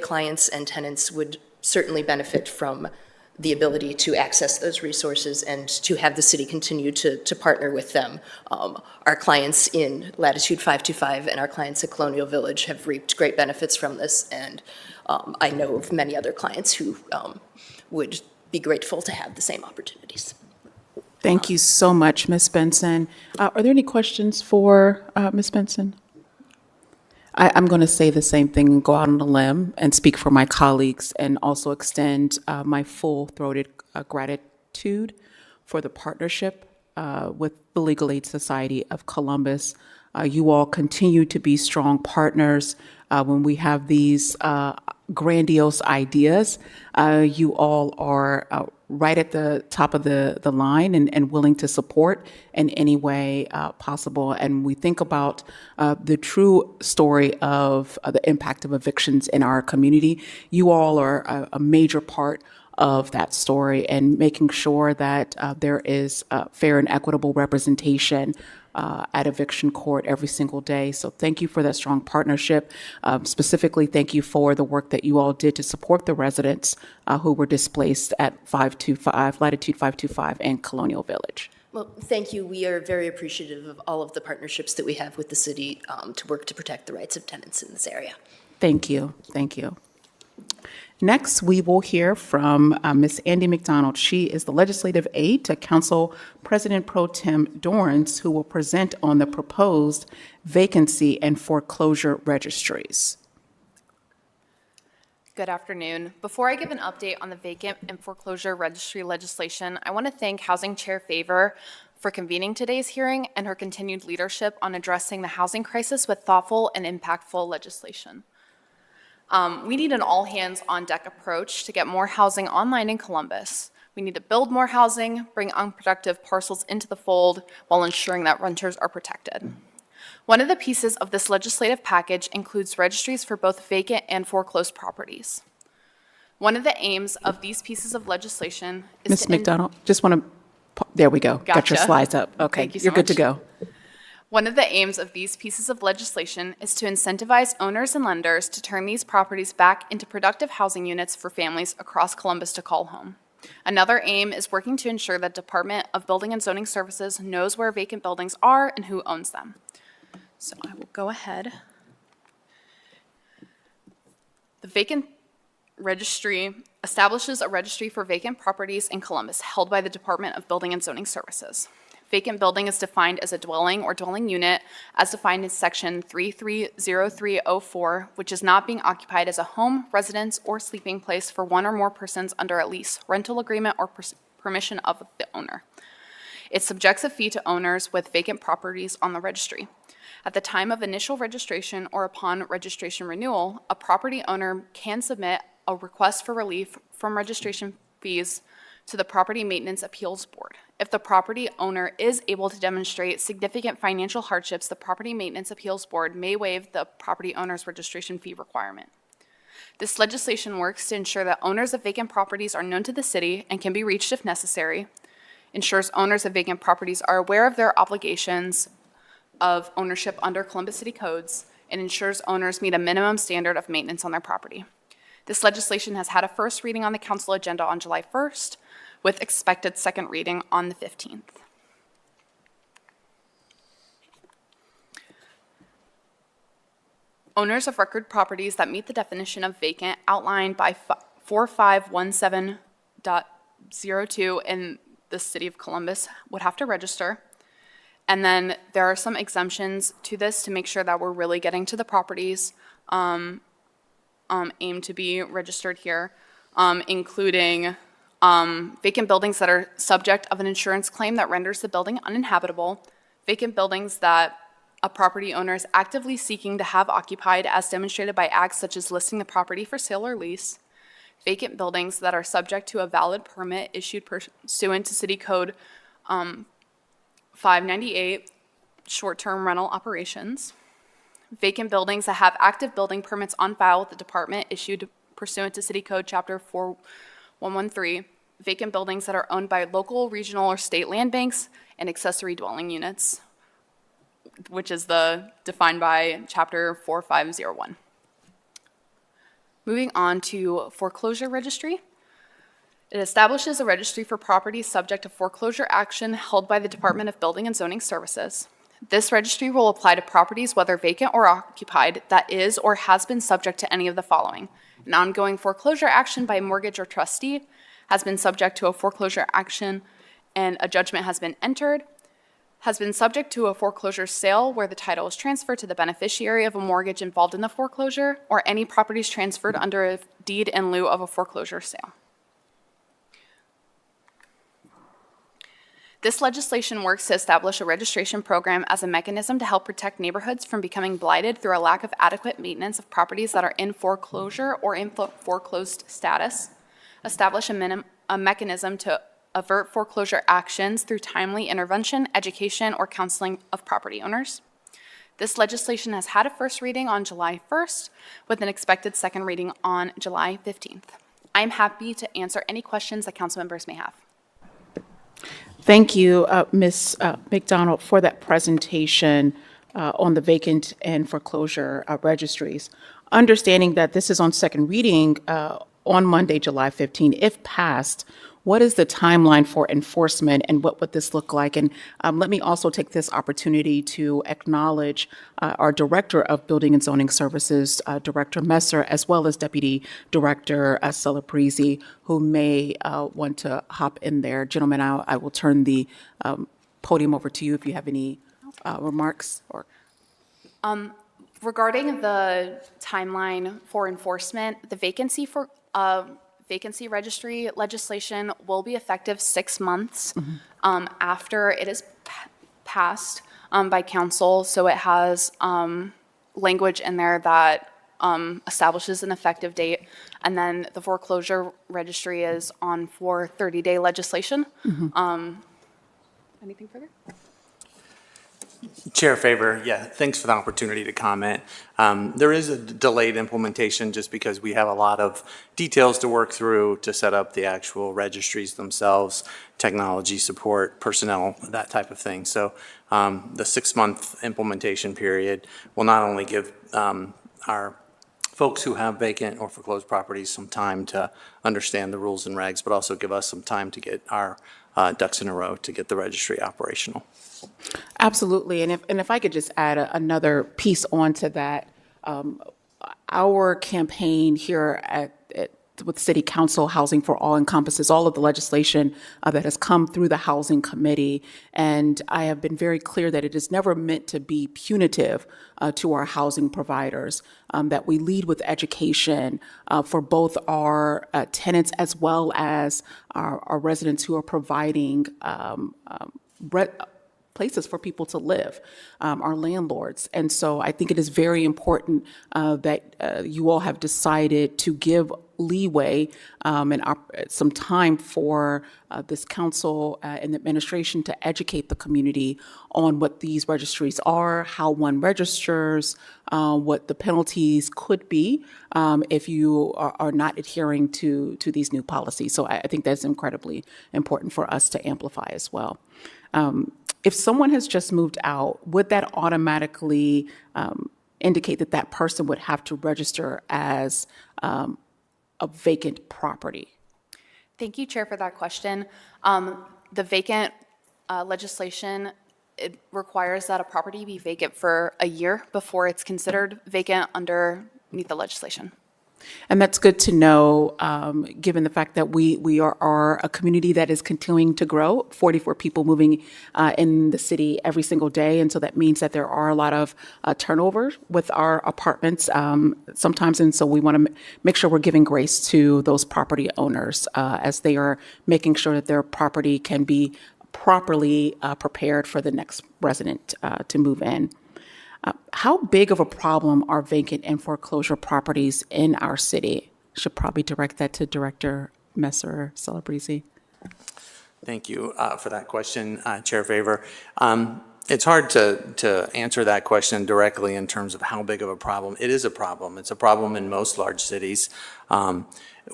clients and tenants would certainly benefit from the ability to access those resources and to have the city continue to partner with them. Our clients in Latitude 525 and our clients at Colonial Village have reaped great benefits from this, and I know of many other clients who would be grateful to have the same opportunities. Thank you so much, Ms. Benson. Are there any questions for Ms. Benson? I'm going to say the same thing and go out on a limb and speak for my colleagues and also extend my full-throated gratitude for the partnership with the Legal Aid Society of Columbus. You all continue to be strong partners when we have these grandiose ideas. You all are right at the top of the line and willing to support in any way possible. And we think about the true story of the impact of evictions in our community. You all are a major part of that story and making sure that there is fair and equitable representation at eviction court every single day. So thank you for that strong partnership. Specifically, thank you for the work that you all did to support the residents who were displaced at Latitude 525 and Colonial Village. Well, thank you. We are very appreciative of all of the partnerships that we have with the city to work to protect the rights of tenants in this area. Thank you. Thank you. Next, we will hear from Ms. Andy McDonald. She is the legislative aide to Council President Pro Tem Dorrance, who will present on the proposed vacancy and foreclosure registries. Good afternoon. Before I give an update on the vacant and foreclosure registry legislation, I want to thank Housing Chair Favor for convening today's hearing and her continued leadership on addressing the housing crisis with thoughtful and impactful legislation. We need an all-hands-on-deck approach to get more housing online in Columbus. We need to build more housing, bring unproductive parcels into the fold while ensuring that renters are protected. One of the pieces of this legislative package includes registries for both vacant and foreclosed properties. One of the aims of these pieces of legislation is Ms. McDonald, just want to, there we go. Got your Gotcha. slides up. Okay, Thank you so you're good to much. go. One of the aims of these pieces of legislation is to incentivize owners and lenders to turn these properties back into productive housing units for families across Columbus to call home. Another aim is working to ensure that Department of Building and Zoning Services knows where vacant buildings are and who owns them. So I will go ahead. The vacant registry establishes a registry for vacant properties in Columbus held by the Department of Building and Zoning Services. Vacant building is defined as a dwelling or dwelling unit as defined in section 330304, which is not being occupied as a home, residence, or sleeping place for one or more persons under a lease, rental agreement, or permission of the owner. It subjects a fee to owners with vacant properties on the registry. At the time of initial registration or upon registration renewal, a property owner can submit a request for relief from registration fees to the Property Maintenance Appeals Board. If the property owner is able to demonstrate significant financial hardships, the Property Maintenance Appeals Board may waive the property owner's registration fee requirement. This legislation works to ensure that owners of vacant properties are known to the city and can be reached if necessary, ensures owners of vacant properties are aware of their obligations of ownership under Columbus City codes, and ensures owners meet a minimum standard of maintenance on their property. This legislation has had a first reading on the council agenda on July 1st, with expected second reading on the 15th. Owners of record properties that meet the definition of vacant outlined by 4517.02 in the city of Columbus would have to register. And then there are some exemptions to this to make sure that we're really getting to the properties aimed to be registered here, including vacant buildings that are subject of an insurance claim that renders the building uninhabitable, vacant buildings that a property owner is actively seeking to have occupied as demonstrated by acts such as listing the property for sale or lease, vacant buildings that are subject to a valid permit issued pursuant to City Code 598, short-term rental operations, vacant buildings that have active building permits on file with the department issued pursuant to City Code Chapter 4113, vacant buildings that are owned by local, regional, or state land banks, and accessory dwelling units, which is defined by Chapter 4501. Moving on to foreclosure registry. It establishes a registry for properties subject to foreclosure action held by the Department of Building and Zoning Services. This registry will apply to properties, whether vacant or occupied, that is or has been subject to any of the following: an ongoing foreclosure action by mortgage or trustee, has been subject to a foreclosure action and a judgment has been entered, has been subject to a foreclosure sale where the title is transferred to the beneficiary of a mortgage involved in the foreclosure, or any properties transferred under a deed in lieu of a foreclosure sale. This legislation works to establish a registration program as a mechanism to help protect neighborhoods from becoming blighted through a lack of adequate maintenance of properties that are in foreclosure or in foreclosed status, establish a mechanism to avert foreclosure actions through timely intervention, education, or counseling of property owners. This legislation has had a first reading on July 1st with an expected second reading on July 15th. I am happy to answer any questions that council members may have. Thank you, Ms. McDonald, for that presentation on the vacant and foreclosure registries. Understanding that this is on second reading on Monday, July 15, if passed, what is the timeline for enforcement and what would this look like? And let me also take this opportunity to acknowledge our Director of Building and Zoning Services, Director Messer, as well as Deputy Director Celebrezzi, who may want to hop in there. Gentlemen, I will turn the podium over to you if you have any remarks or. Regarding the timeline for enforcement, the vacancy registry legislation will be effective 6 months after it is passed by council. So it has language in there that establishes an effective date. And then the foreclosure registry is on for 30-day legislation. Anything further? Chair Favor, yeah, thanks for the opportunity to comment. There is a delayed implementation just because we have a lot of details to work through to set up the actual registries themselves, technology support, personnel, that type of thing. So the 6-month implementation period will not only give our folks who have vacant or foreclosed properties some time to understand the rules and regs, but also give us some time to get our ducks in a row to get the registry operational. Absolutely, and if I could just add another piece onto that, our campaign here with City Council Housing for All encompasses all of the legislation that has come through the Housing Committee, and I have been very clear that it is never meant to be punitive to our housing providers, that we lead with education for both our tenants as well as our residents who are providing places for people to live, our landlords. And so I think it is very important that you all have decided to give leeway and some time for this council and the administration to educate the community on what these registries are, how one registers, what the penalties could be if you are not adhering to these new policies. So I think that's incredibly important for us to amplify as well. If someone has just moved out, would that automatically indicate that that person would have to register as a vacant property? Thank you, Chair, for that question. The vacant legislation, it requires that a property be vacant for a year before it's considered vacant underneath the legislation. And that's good to know, given the fact that we are a community that is continuing to grow, 44 people moving in the city every single day. And so that means that there are a lot of turnover with our apartments sometimes. And so we want to make sure we're giving grace to those property owners as they are making sure that their property can be properly prepared for the next resident to move in. How big of a problem are vacant and foreclosure properties in our city? Should probably direct that to Director Messer or Celebrezzi. Thank you for that question, Chair Favor. It's hard to answer that question directly in terms of how big of a problem. It is a problem. It's a problem in most large cities.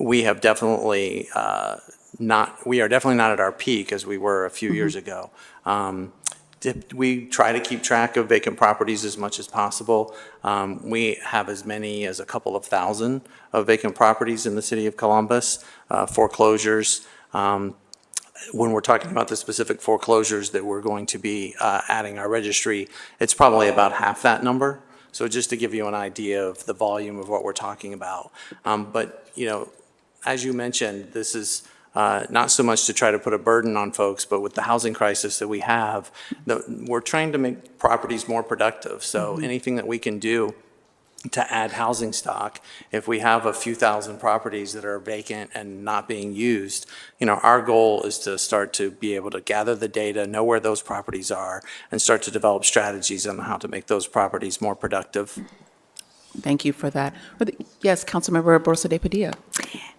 We are definitely not at our peak as we were a few years ago. We try to keep track of vacant properties as much as possible. We have as many as a couple of thousand of vacant properties in the city of Columbus, foreclosures. When we're talking about the specific foreclosures that we're going to be adding our registry, it's probably about half that number. So just to give you an idea of the volume of what we're talking about. But, you know, as you mentioned, this is not so much to try to put a burden on folks, but with the housing crisis that we have, we're trying to make properties more productive. So anything that we can do to add housing stock, if we have a few thousand properties that are vacant and not being used, you know, our goal is to start to be able to gather the data, know where those properties are, and start to develop strategies on how to make those properties more productive. Thank you for that. Yes, Councilmember Borsa de Padilla.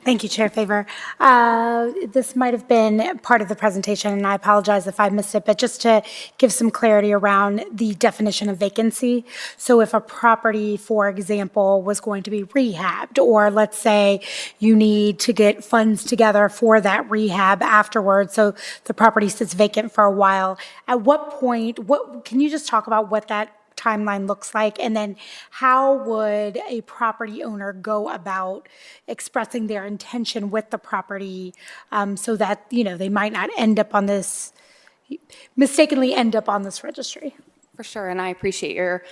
Thank you, Chair Favor. This might have been part of the presentation, and I apologize if I missed it, but just to give some clarity around the definition of vacancy. So if a property, for example, was going to be rehabbed, or let's say you need to get funds together for that rehab afterwards, so the property sits vacant for a while, at what point, can you just talk about what that timeline looks like, and then how would a property owner go about expressing their intention with the property, so that, they might not mistakenly end up on this registry? For sure, and I appreciate your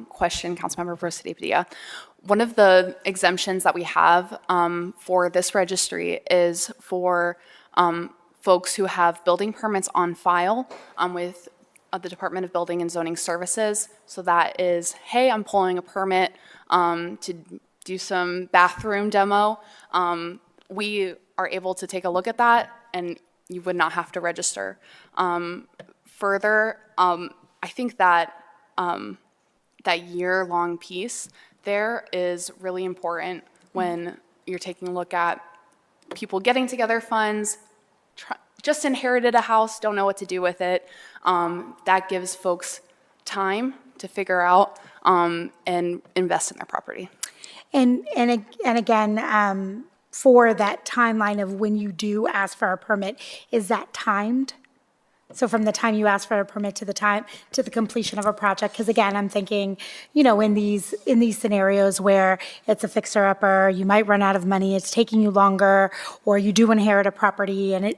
question, Councilmember Pro City Padilla. One of the exemptions that we have for this registry is for folks who have building permits on file with the Department of Building and Zoning Services. So that is, hey, I'm pulling a permit to do some bathroom demo. We are able to take a look at that, and you would not have to register. Further, I think that that year-long piece there is really important when you're taking a look at people getting together funds, just inherited a house, don't know what to do with it. That gives folks time to figure out and invest in their property. And again, for that timeline of when you do ask for a permit, is that timed? So from the time you ask for a permit to the completion of a project? Because again, I'm thinking, in these scenarios where it's a fixer-upper, you might run out of money, it's taking you longer, or you do inherit a property and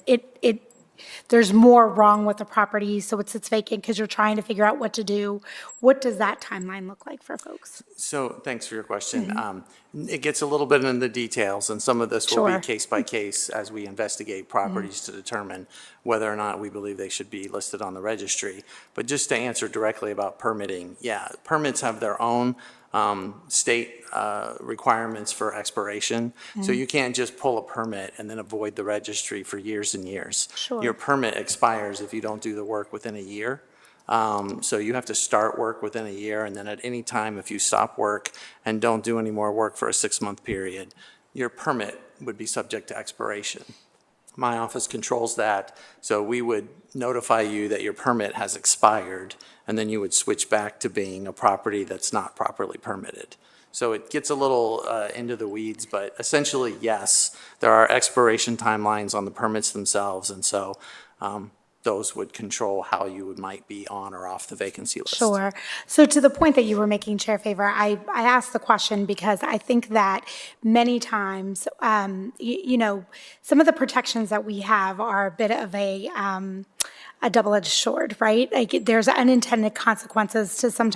there's more wrong with the property, so it sits vacant because you're trying to figure out what to do. What does that timeline look like for folks? So thanks for your question. It gets a little bit into the details, and some of this will be case by case as we investigate properties to determine whether or not we believe they should be listed on the registry. But just to answer directly about permitting, permits have their own state requirements for expiration. So you can't just pull a permit and then avoid the registry for years and years. Sure. Your permit expires if you don't do the work within a year. So you have to start work within a year, and then at any time, if you stop work and don't do any more work for a 6-month period, your permit would be subject to expiration. My office controls that, so we would notify you that your permit has expired, and then you would switch back to being a property that's not properly permitted. So it gets a little into the weeds, but essentially, yes, there are expiration timelines on the permits themselves, and so those would control how you might be on or off the vacancy list. Sure. So to the point that you were making, Chair Favor, I asked the question because I think that many times, some of the protections that we have are a bit of a double-edged sword, right? Like there's unintended consequences to some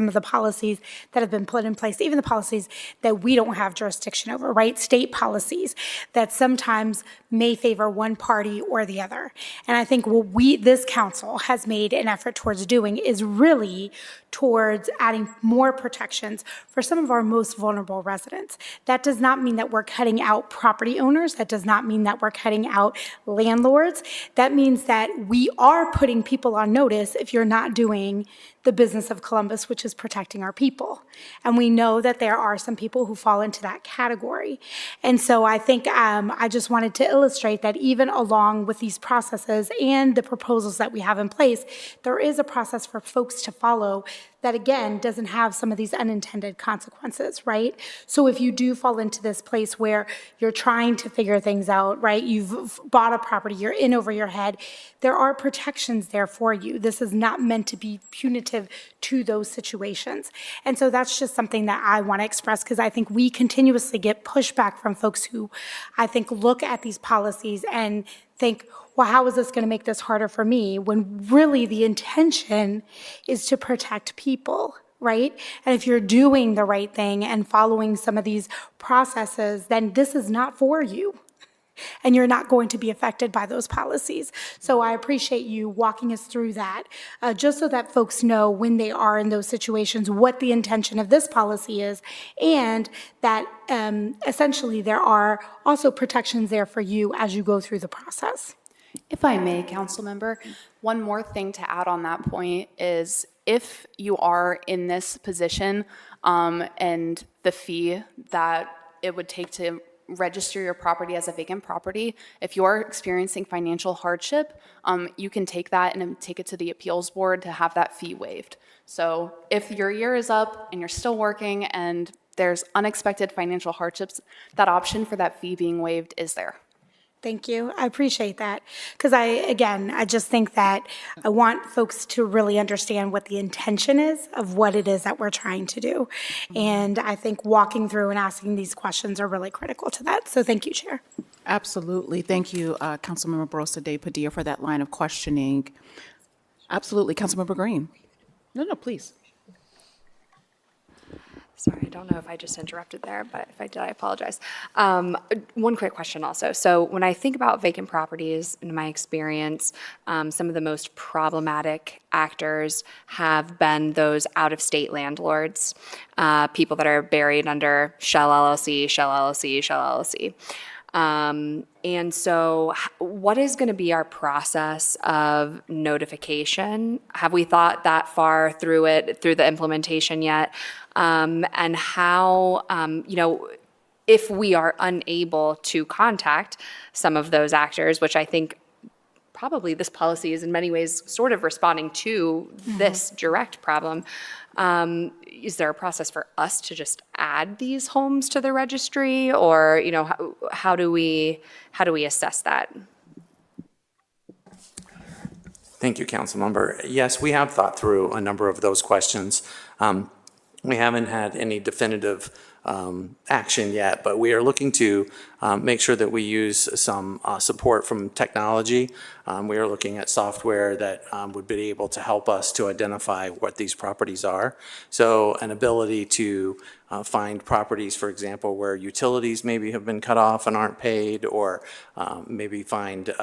of the policies that have been put in place, even the policies that we don't have jurisdiction over, right? State policies that sometimes may favor one party or the other. And I think what this council has made an effort towards doing is really towards adding more protections for some of our most vulnerable residents. That does not mean that we're cutting out property owners. That does not mean that we're cutting out landlords. That means that we are putting people on notice if you're not doing the business of Columbus, which is protecting our people. And we know that there are some people who fall into that category. And so I think I just wanted to illustrate that even along with these processes and the proposals that we have in place, there is a process for folks to follow that, again, doesn't have some of these unintended consequences, right? So if you do fall into this place where you're trying to figure things out, right? You've bought a property, you're in over your head, there are protections there for you. This is not meant to be punitive to those situations. And so that's just something that I want to express, because I think we continuously get pushback from folks who, I think, look at these policies and think, well, how is this going to make this harder for me? When really the intention is to protect people, right? And if you're doing the right thing and following some of these processes, then this is not for you. And you're not going to be affected by those policies. So I appreciate you walking us through that, just so that folks know when they are in those situations what the intention of this policy is, and that essentially there are also protections there for you as you go through the process. If I may, council member, one more thing to add on that point is if you are in this position and the fee that it would take to register your property as a vacant property, if you are experiencing financial hardship, you can take that and take it to the appeals board to have that fee waived. So if your year is up and you're still working and there's unexpected financial hardships, that option for that fee being waived is there. Thank you. I appreciate that. Because I just think that I want folks to really understand what the intention is of what it is that we're trying to do. And I think walking through and asking these questions are really critical to that. So thank you, Chair. Absolutely. Thank you, Councilmember Barosa de Padilla, for that line of questioning. Absolutely. Councilmember Green. No, please. Sorry, I don't know if I just interrupted there, but if I did, I apologize. One quick question also. So when I think about vacant properties, in my experience, some of the most problematic actors have been those out-of-state landlords, people that are buried under Shell LLC, Shell LLC, Shell LLC. And so what is going to be our process of notification? Have we thought that far through the implementation yet? And how, if we are unable to contact some of those actors, which I think probably this policy is in many ways sort of responding to this direct problem, is there a process for us to just add these homes to the registry, or how do we assess that? Thank you, Councilmember. Yes, we have thought through a number of those questions. We haven't had any definitive action yet, but we are looking to make sure that we use some support from technology. We are looking at software that would be able to help us to identify what these properties are. So an ability to find properties, for example, where utilities maybe have been cut off and aren't paid, or maybe find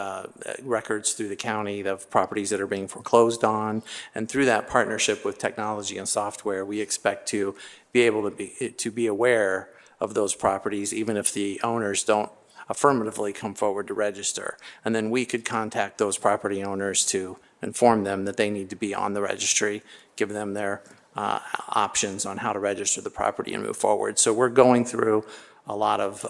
records through the county of properties that are being foreclosed on. And through that partnership with technology and software, we expect to be able to be aware of those properties, even if the owners don't affirmatively come forward to register. And then we could contact those property owners to inform them that they need to be on the registry, give them their options on how to register the property and move forward. So we're going through a lot of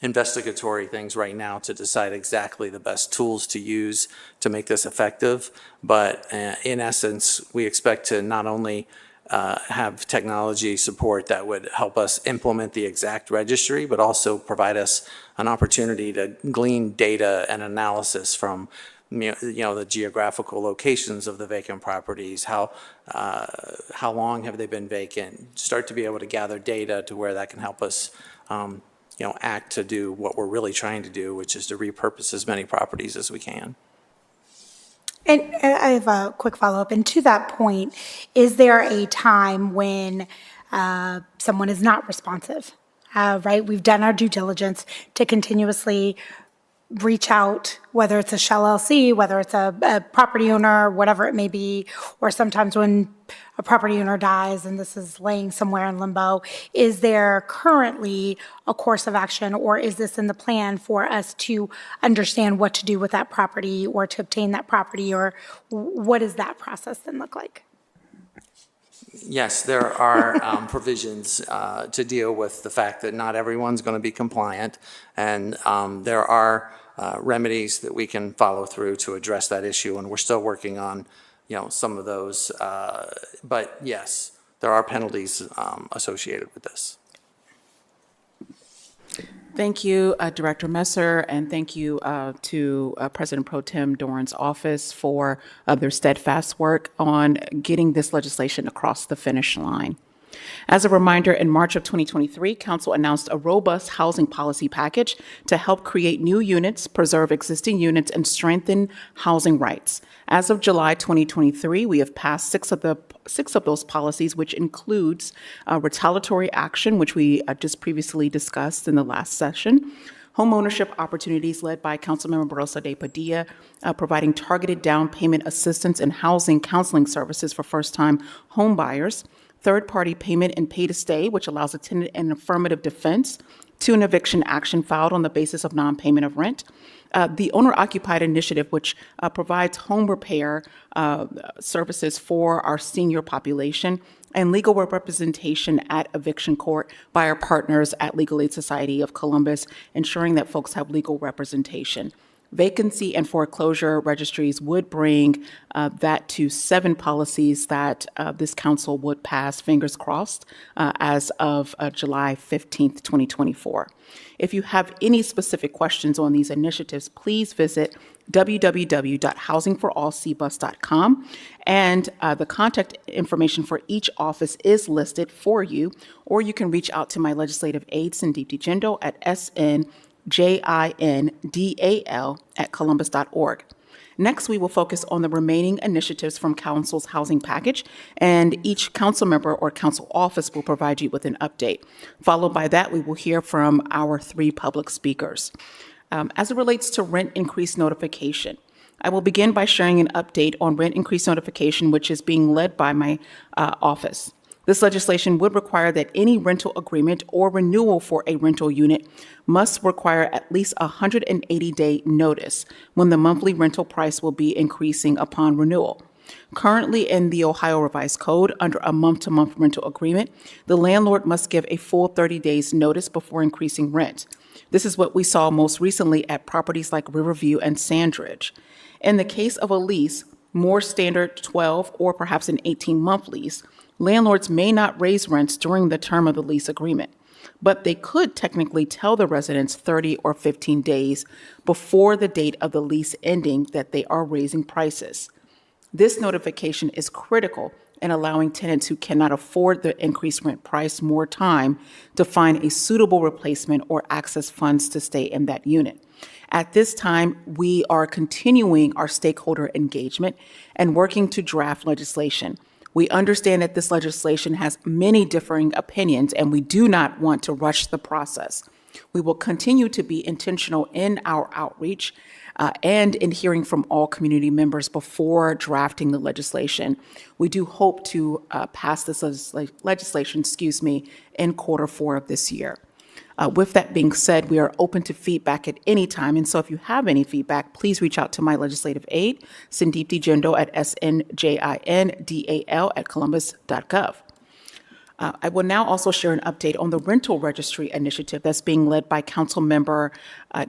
investigatory things right now to decide exactly the best tools to use to make this effective. But in essence, we expect to not only have technology support that would help us implement the exact registry, but also provide us an opportunity to glean data and analysis from the geographical locations of the vacant properties, how long have they been vacant, start to be able to gather data to where that can help us act to do what we're really trying to do, which is to repurpose as many properties as we can. And I have a quick follow-up. And to that point, is there a time when someone is not responsive? Right? We've done our due diligence to continuously reach out, whether it's a Shell LLC, whether it's a property owner, whatever it may be, or sometimes when a property owner dies and this is laying somewhere in limbo. Is there currently a course of action, or is this in the plan for us to understand what to do with that property or to obtain that property, or what does that process then look like? Yes, there are provisions to deal with the fact that not everyone's going to be compliant, and there are remedies that we can follow through to address that issue, and we're still working on some of those. But yes, there are penalties associated with this. Thank you, Director Messer, and thank you to President Pro Tem Doran's office for their steadfast work on getting this legislation across the finish line. As a reminder, in March of 2023, Council announced a robust housing policy package to help create new units, preserve existing units, and strengthen housing rights. As of July 2023, we have passed six of those policies, which includes retaliatory action, which we just previously discussed in the last session, home ownership opportunities led by Councilmember Barosa de Padilla, providing targeted down payment assistance and housing counseling services for first-time home buyers, third-party payment and pay-to-stay, which allows a tenant an affirmative defense to an eviction action filed on the basis of non-payment of rent. The owner-occupied initiative, which provides home repair services for our senior population, and legal representation at eviction court by our partners at Legal Aid Society of Columbus, ensuring that folks have legal representation. Vacancy and foreclosure registries would bring that to 7 policies that this council would pass, fingers crossed, as of July 15th, 2024. If you have any specific questions on these initiatives, please visit www.housingforallcbus.com, and the contact information for each office is listed for you, or you can reach out to my legislative aide, Sandeep Djindal, at snjindal@columbus.org. Next, we will focus on the remaining initiatives from Council's housing package, and each council member or council office will provide you with an update. Followed by that, we will hear from our 3 public speakers. As it relates to rent increase notification, I will begin by sharing an update on rent increase notification, which is being led by my office. This legislation would require that any rental agreement or renewal for a rental unit must require at least a 180-day notice when the monthly rental price will be increasing upon renewal. Currently, in the Ohio Revised Code, under a month-to-month rental agreement, the landlord must give a full 30 days notice before increasing rent. This is what we saw most recently at properties like Riverview and Sandridge. In the case of a lease, more standard 12 or perhaps an 18-month lease, landlords may not raise rents during the term of the lease agreement, but they could technically tell the residents 30 or 15 days before the date of the lease ending that they are raising prices. This notification is critical in allowing tenants who cannot afford the increased rent price more time to find a suitable replacement or access funds to stay in that unit. At this time, we are continuing our stakeholder engagement and working to draft legislation. We understand that this legislation has many differing opinions, and we do not want to rush the process. We will continue to be intentional in our outreach and in hearing from all community members before drafting the legislation. We do hope to pass this legislation, in Q4 of this year. With that being said, we are open to feedback at any time, and so if you have any feedback, please reach out to my legislative aide, Sandeep Djindal, at snjindal@columbus.gov. I will now also share an update on the rental registry initiative that's being led by Councilmember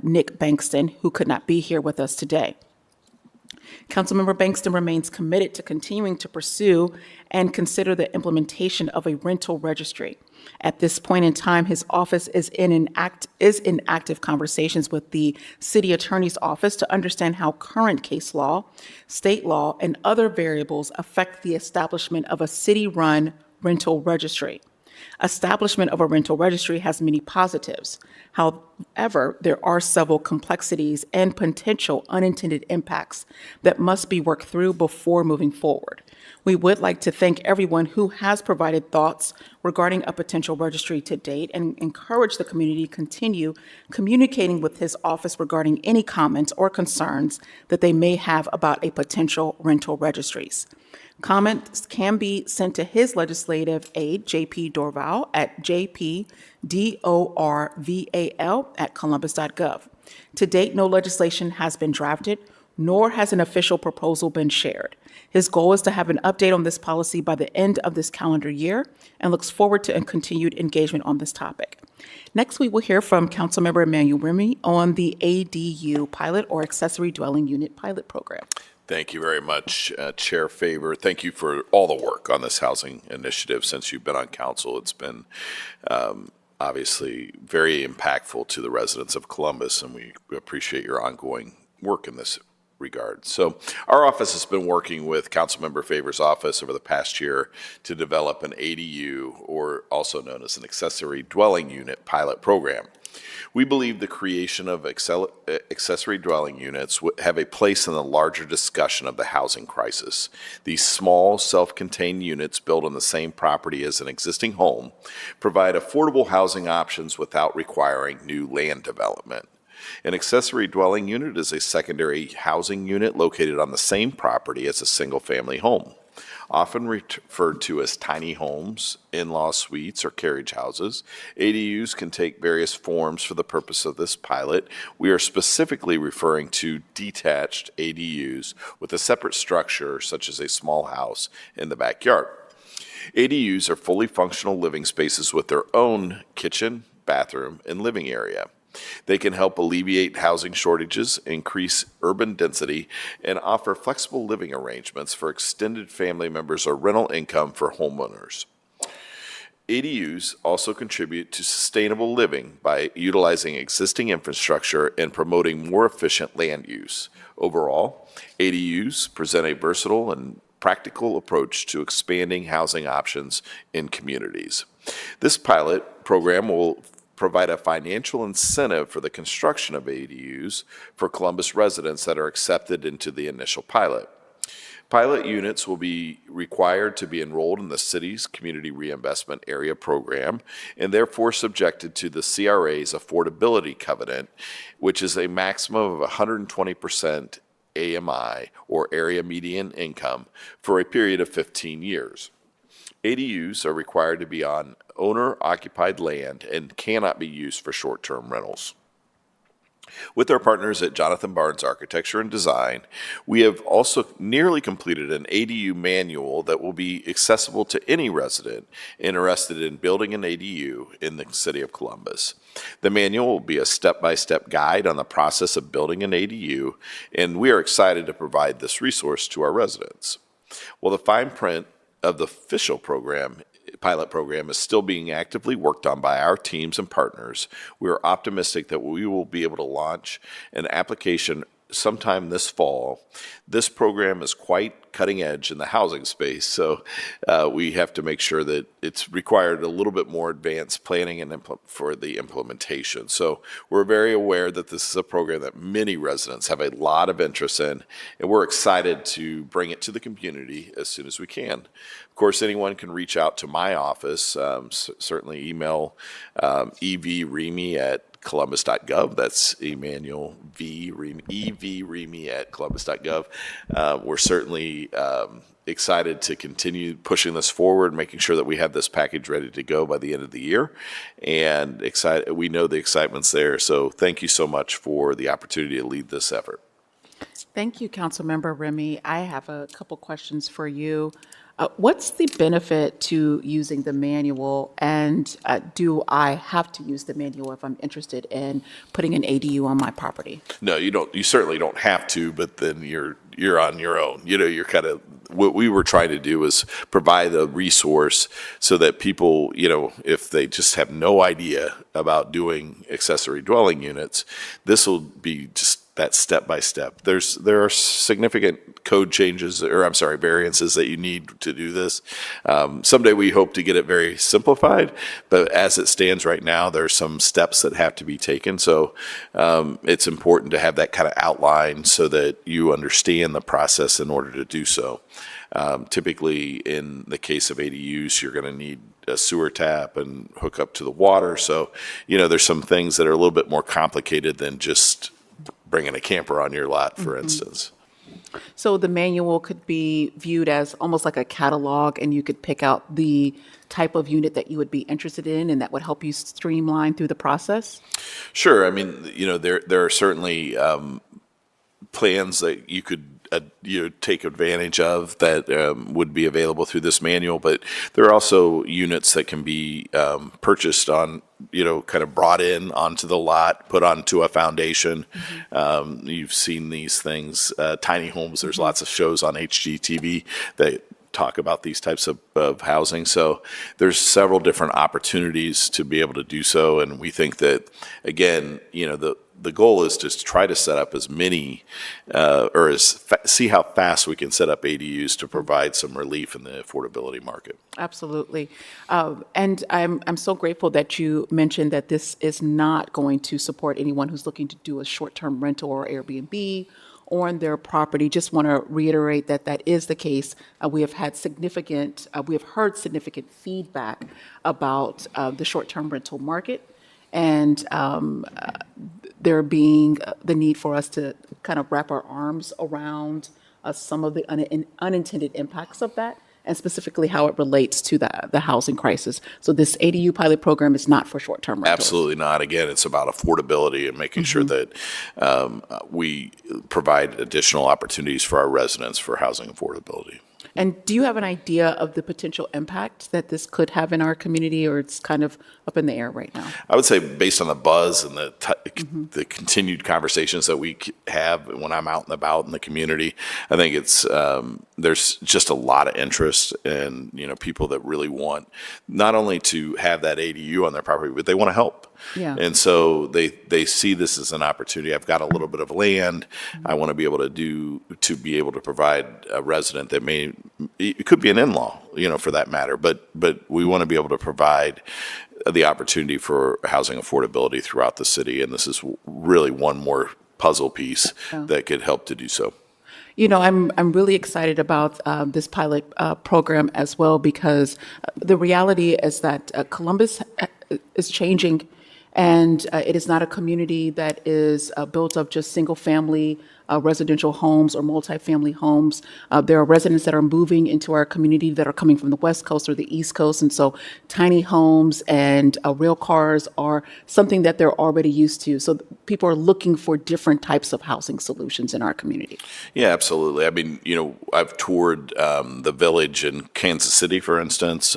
Nick Bankston, who could not be here with us today. Councilmember Bankston remains committed to continuing to pursue and consider the implementation of a rental registry. At this point in time, his office is in active conversations with the city attorney's office to understand how current case law, state law, and other variables affect the establishment of a city-run rental registry. Establishment of a rental registry has many positives. However, there are several complexities and potential unintended impacts that must be worked through before moving forward. We would like to thank everyone who has provided thoughts regarding a potential registry to date and encourage the community to continue communicating with his office regarding any comments or concerns that they may have about a potential rental registries. Comments can be sent to his legislative aide, J.P. Dorval, at jpdorval@columbus.gov. To date, no legislation has been drafted, nor has an official proposal been shared. His goal is to have an update on this policy by the end of this calendar year and looks forward to a continued engagement on this topic. Next, we will hear from Councilmember Emmanuel Remy on the ADU pilot or accessory dwelling unit pilot program. Thank you very much, Chair Favor. Thank you for all the work on this housing initiative since you've been on council. It's been obviously very impactful to the residents of Columbus, and we appreciate your ongoing work in this regard. So our office has been working with Councilmember Favor's office over the past year to develop an ADU, or also known as an accessory dwelling unit pilot program. We believe the creation of accessory dwelling units have a place in the larger discussion of the housing crisis. These small, self-contained units built on the same property as an existing home provide affordable housing options without requiring new land development. An accessory dwelling unit is a secondary housing unit located on the same property as a single-family home. Often referred to as tiny homes, in-law suites, or carriage houses, ADUs can take various forms for the purpose of this pilot. We are specifically referring to detached ADUs with a separate structure, such as a small house in the backyard. ADUs are fully functional living spaces with their own kitchen, bathroom, and living area. They can help alleviate housing shortages, increase urban density, and offer flexible living arrangements for extended family members or rental income for homeowners. ADUs also contribute to sustainable living by utilizing existing infrastructure and promoting more efficient land use. Overall, ADUs present a versatile and practical approach to expanding housing options in communities. This pilot program will provide a financial incentive for the construction of ADUs for Columbus residents that are accepted into the initial pilot. Pilot units will be required to be enrolled in the city's Community Reinvestment Area program and therefore subjected to the CRA's affordability covenant, which is a maximum of 120% AMI, or area median income, for a period of 15 years. ADUs are required to be on owner-occupied land and cannot be used for short-term rentals. With our partners at Jonathan Barnes Architecture and Design, we have also nearly completed an ADU manual that will be accessible to any resident interested in building an ADU in the city of Columbus. The manual will be a step-by-step guide on the process of building an ADU, and we are excited to provide this resource to our residents. While the fine print of the official pilot program is still being actively worked on by our teams and partners, we are optimistic that we will be able to launch an application sometime this fall. This program is quite cutting edge in the housing space, so we have to make sure that it's required a little bit more advanced planning and for the implementation. So we're very aware that this is a program that many residents have a lot of interest in, and we're excited to bring it to the community as soon as we can. Of course, anyone can reach out to my office, certainly email evremy at columbus.gov. That's Emmanuel evremy at columbus.gov. We're certainly excited to continue pushing this forward, making sure that we have this package ready to go by the end of the year. And we know the excitement's there. So thank you so much for the opportunity to lead this effort. Thank you, Councilmember Remy. I have a couple questions for you. What's the benefit to using the manual, and do I have to use the manual if I'm interested in putting an ADU on my property? No, you don't. You certainly don't have to, but then you're on your own. You're kind of, what we were trying to do is provide a resource so that people, if they just have no idea about doing accessory dwelling units, this will be just that step by step. There are significant code changes, variances that you need to do this. Someday we hope to get it very simplified, but as it stands right now, there are some steps that have to be taken. So it's important to have that kind of outline so that you understand the process in order to do so. Typically, in the case of ADUs, you're going to need a sewer tap and hook up to the water. So, there's some things that are a little bit more complicated than just bringing a camper on your lot, for instance. So the manual could be viewed as almost like a catalog, and you could pick out the type of unit that you would be interested in, and that would help you streamline through the process? Sure. I mean, there are certainly plans that you could take advantage of that would be available through this manual, but there are also units that can be purchased on, kind of brought in onto the lot, put onto a foundation. You've seen these things, tiny homes. There's lots of shows on HGTV that talk about these types of housing. So there's several different opportunities to be able to do so. And we think that, again, the goal is to try to set up as many, see how fast we can set up ADUs to provide some relief in the affordability market. Absolutely. And I'm so grateful that you mentioned that this is not going to support anyone who's looking to do a short-term rental or Airbnb on their property. Just want to reiterate that is the case. We have heard significant feedback about the short-term rental market, and there being the need for us to kind of wrap our arms around some of the unintended impacts of that, and specifically how it relates to the housing crisis. So this ADU pilot program is not for short-term rentals. Absolutely not. Again, it's about affordability and making sure that we provide additional opportunities for our residents for housing affordability. And do you have an idea of the potential impact that this could have in our community, or it's kind of up in the air right now? I would say based on the buzz and the continued conversations that we have when I'm out and about in the community, I think it's there's just a lot of interest in people that really want not only to have that ADU on their property, but they want to help. Yeah. And so they see this as an opportunity. I've got a little bit of land. I want to be able to provide a resident that it could be an in-law, for that matter, but we want to be able to provide the opportunity for housing affordability throughout the city. And this is really one more puzzle piece that could help to do so. I'm really excited about this pilot program as well, because the reality is that Columbus is changing, and it is not a community that is built of just single-family residential homes or multifamily homes. There are residents that are moving into our community that are coming from the West Coast or the East Coast, and so tiny homes and rail cars are something that they're already used to. So people are looking for different types of housing solutions in our community. Yeah, absolutely. I mean, I've toured the village in Kansas City, for instance,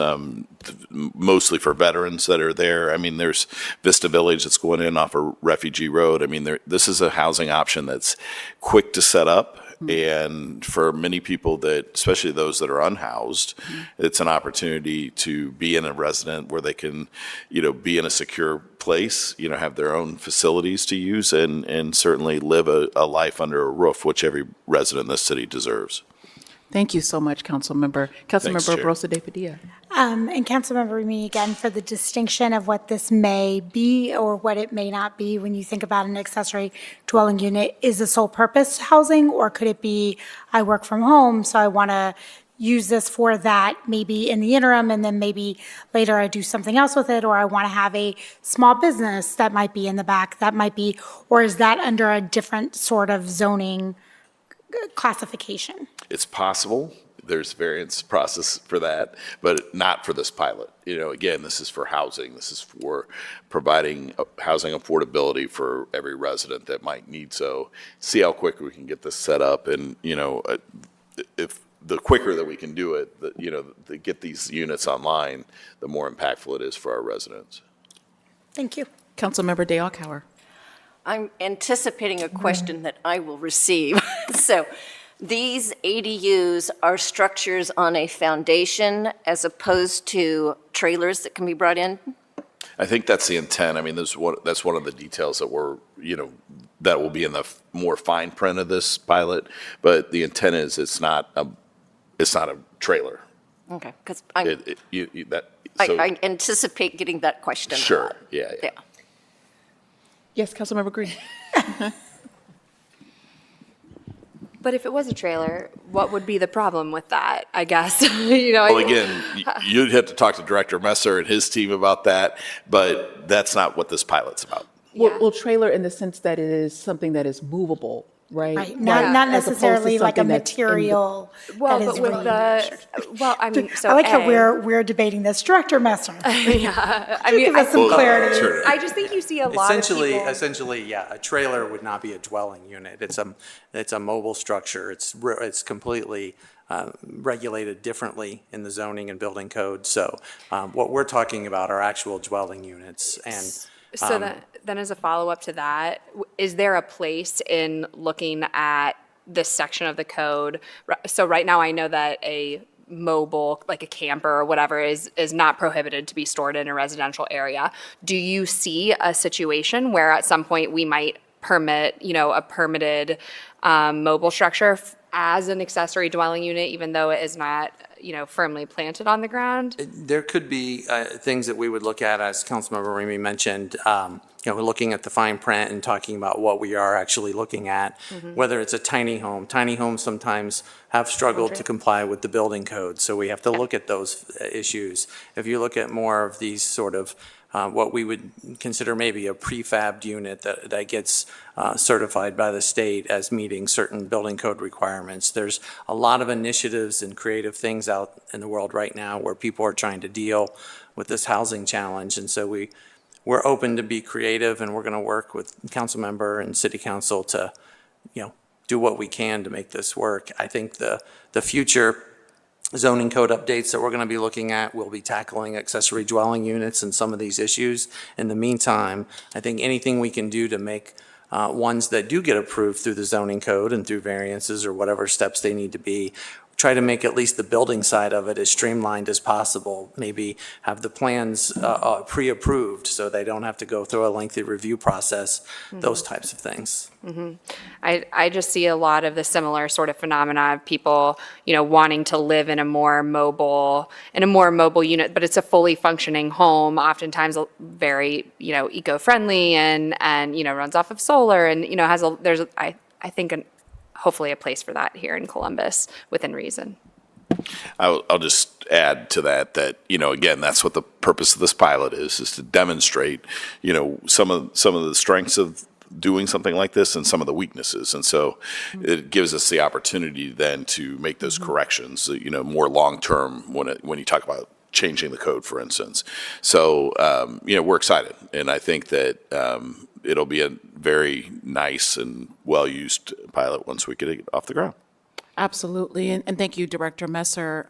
mostly for veterans that are there. I mean, there's Vista Village that's going in off of Refugee Road. I mean, this is a housing option that's quick to set up. And for many people especially those that are unhoused, it's an opportunity to be in a resident where they can, be in a secure place, have their own facilities to use and certainly live a life under a roof, which every resident in this city deserves. Thank you so much, Councilmember. Thanks, Chair. Rosa de Padilla. And Councilmember Remy, again, for the distinction of what this may be or what it may not be when you think about an accessory dwelling unit, is the sole purpose housing, or could it be, I work from home, so I want to use this for that maybe in the interim, and then maybe later I do something else with it, or I want to have a small business that might be in the back, or is that under a different sort of zoning classification? It's possible. There's variance process for that, but not for this pilot. Again, this is for housing. This is for providing housing affordability for every resident that might need. So see how quick we can get this set up. And, if the quicker that we can do it, to get these units online, the more impactful it is for our residents. Thank you. Councilmember Dayalcower. I'm anticipating a question that I will receive. So these ADUs are structures on a foundation as opposed to trailers that can be brought in? I think that's the intent. I mean, that's one of the details that that will be in the more fine print of this pilot. But the intent is it's not a trailer. Okay, because I anticipate getting that question. Sure. Yeah. Yes, Councilmember Green. But if it was a trailer, what would be the problem with that, I guess? Well, again, you'd have to talk to Director Messer and his team about that, but that's not what this pilot's about. Well, trailer in the sense that it is something that is movable, right? Right, not necessarily like a material that is really. So I like how we're debating this. Director Messer. Yeah, Give us some clarity. Sure. I just think you see a lot of people. Essentially, yeah, a trailer would not be a dwelling unit. It's a mobile structure. It's completely regulated differently in the zoning and building code. So what we're talking about are actual dwelling units. And Then as a follow-up to that, is there a place in looking at this section of the code? So right now I know that a mobile, like a camper or whatever, is not prohibited to be stored in a residential area. Do you see a situation where at some point we might permit, a permitted mobile structure as an accessory dwelling unit, even though it is not, firmly planted on the ground? there could be things that we would look at, as Councilmember Remy mentioned, we're looking at the fine print and talking about what we are actually looking at, whether it's a tiny home. Tiny homes sometimes have struggled to comply with the building code, so we have to look at those issues. If you look at more of these sort of what we would consider maybe a prefabbed unit that gets certified by the state as meeting certain building code requirements. There's a lot of initiatives and creative things out in the world right now where people are trying to deal with this housing challenge, and so we're open to be creative, and we're going to work with council member and city council to, do what we can to make this work. I think the future zoning code updates that we're going to be looking at. We'll be tackling accessory dwelling units and some of these issues. In the meantime, I think anything we can do to make ones that do get approved through the zoning code and through variances or whatever steps they need to be, try to make at least the building side of it as streamlined as possible. Maybe have the plans pre-approved so they don't have to go through a lengthy review process, those types of things. I just see a lot of the similar sort of phenomena of people, wanting to live in a more mobile unit, but it's a fully functioning home, oftentimes very, eco-friendly and runs off of solar and, I think hopefully a place for that here in Columbus within reason. I'll just add to that, again, that's what the purpose of this pilot is to demonstrate, some of the strengths of doing something like this and some of the weaknesses. And so it gives us the opportunity then to make those corrections, more long-term when you talk about changing the code, for instance. So, we're excited. And I think that it'll be a very nice and well-used pilot once we get it off the ground. Absolutely. And thank you, Director Messer,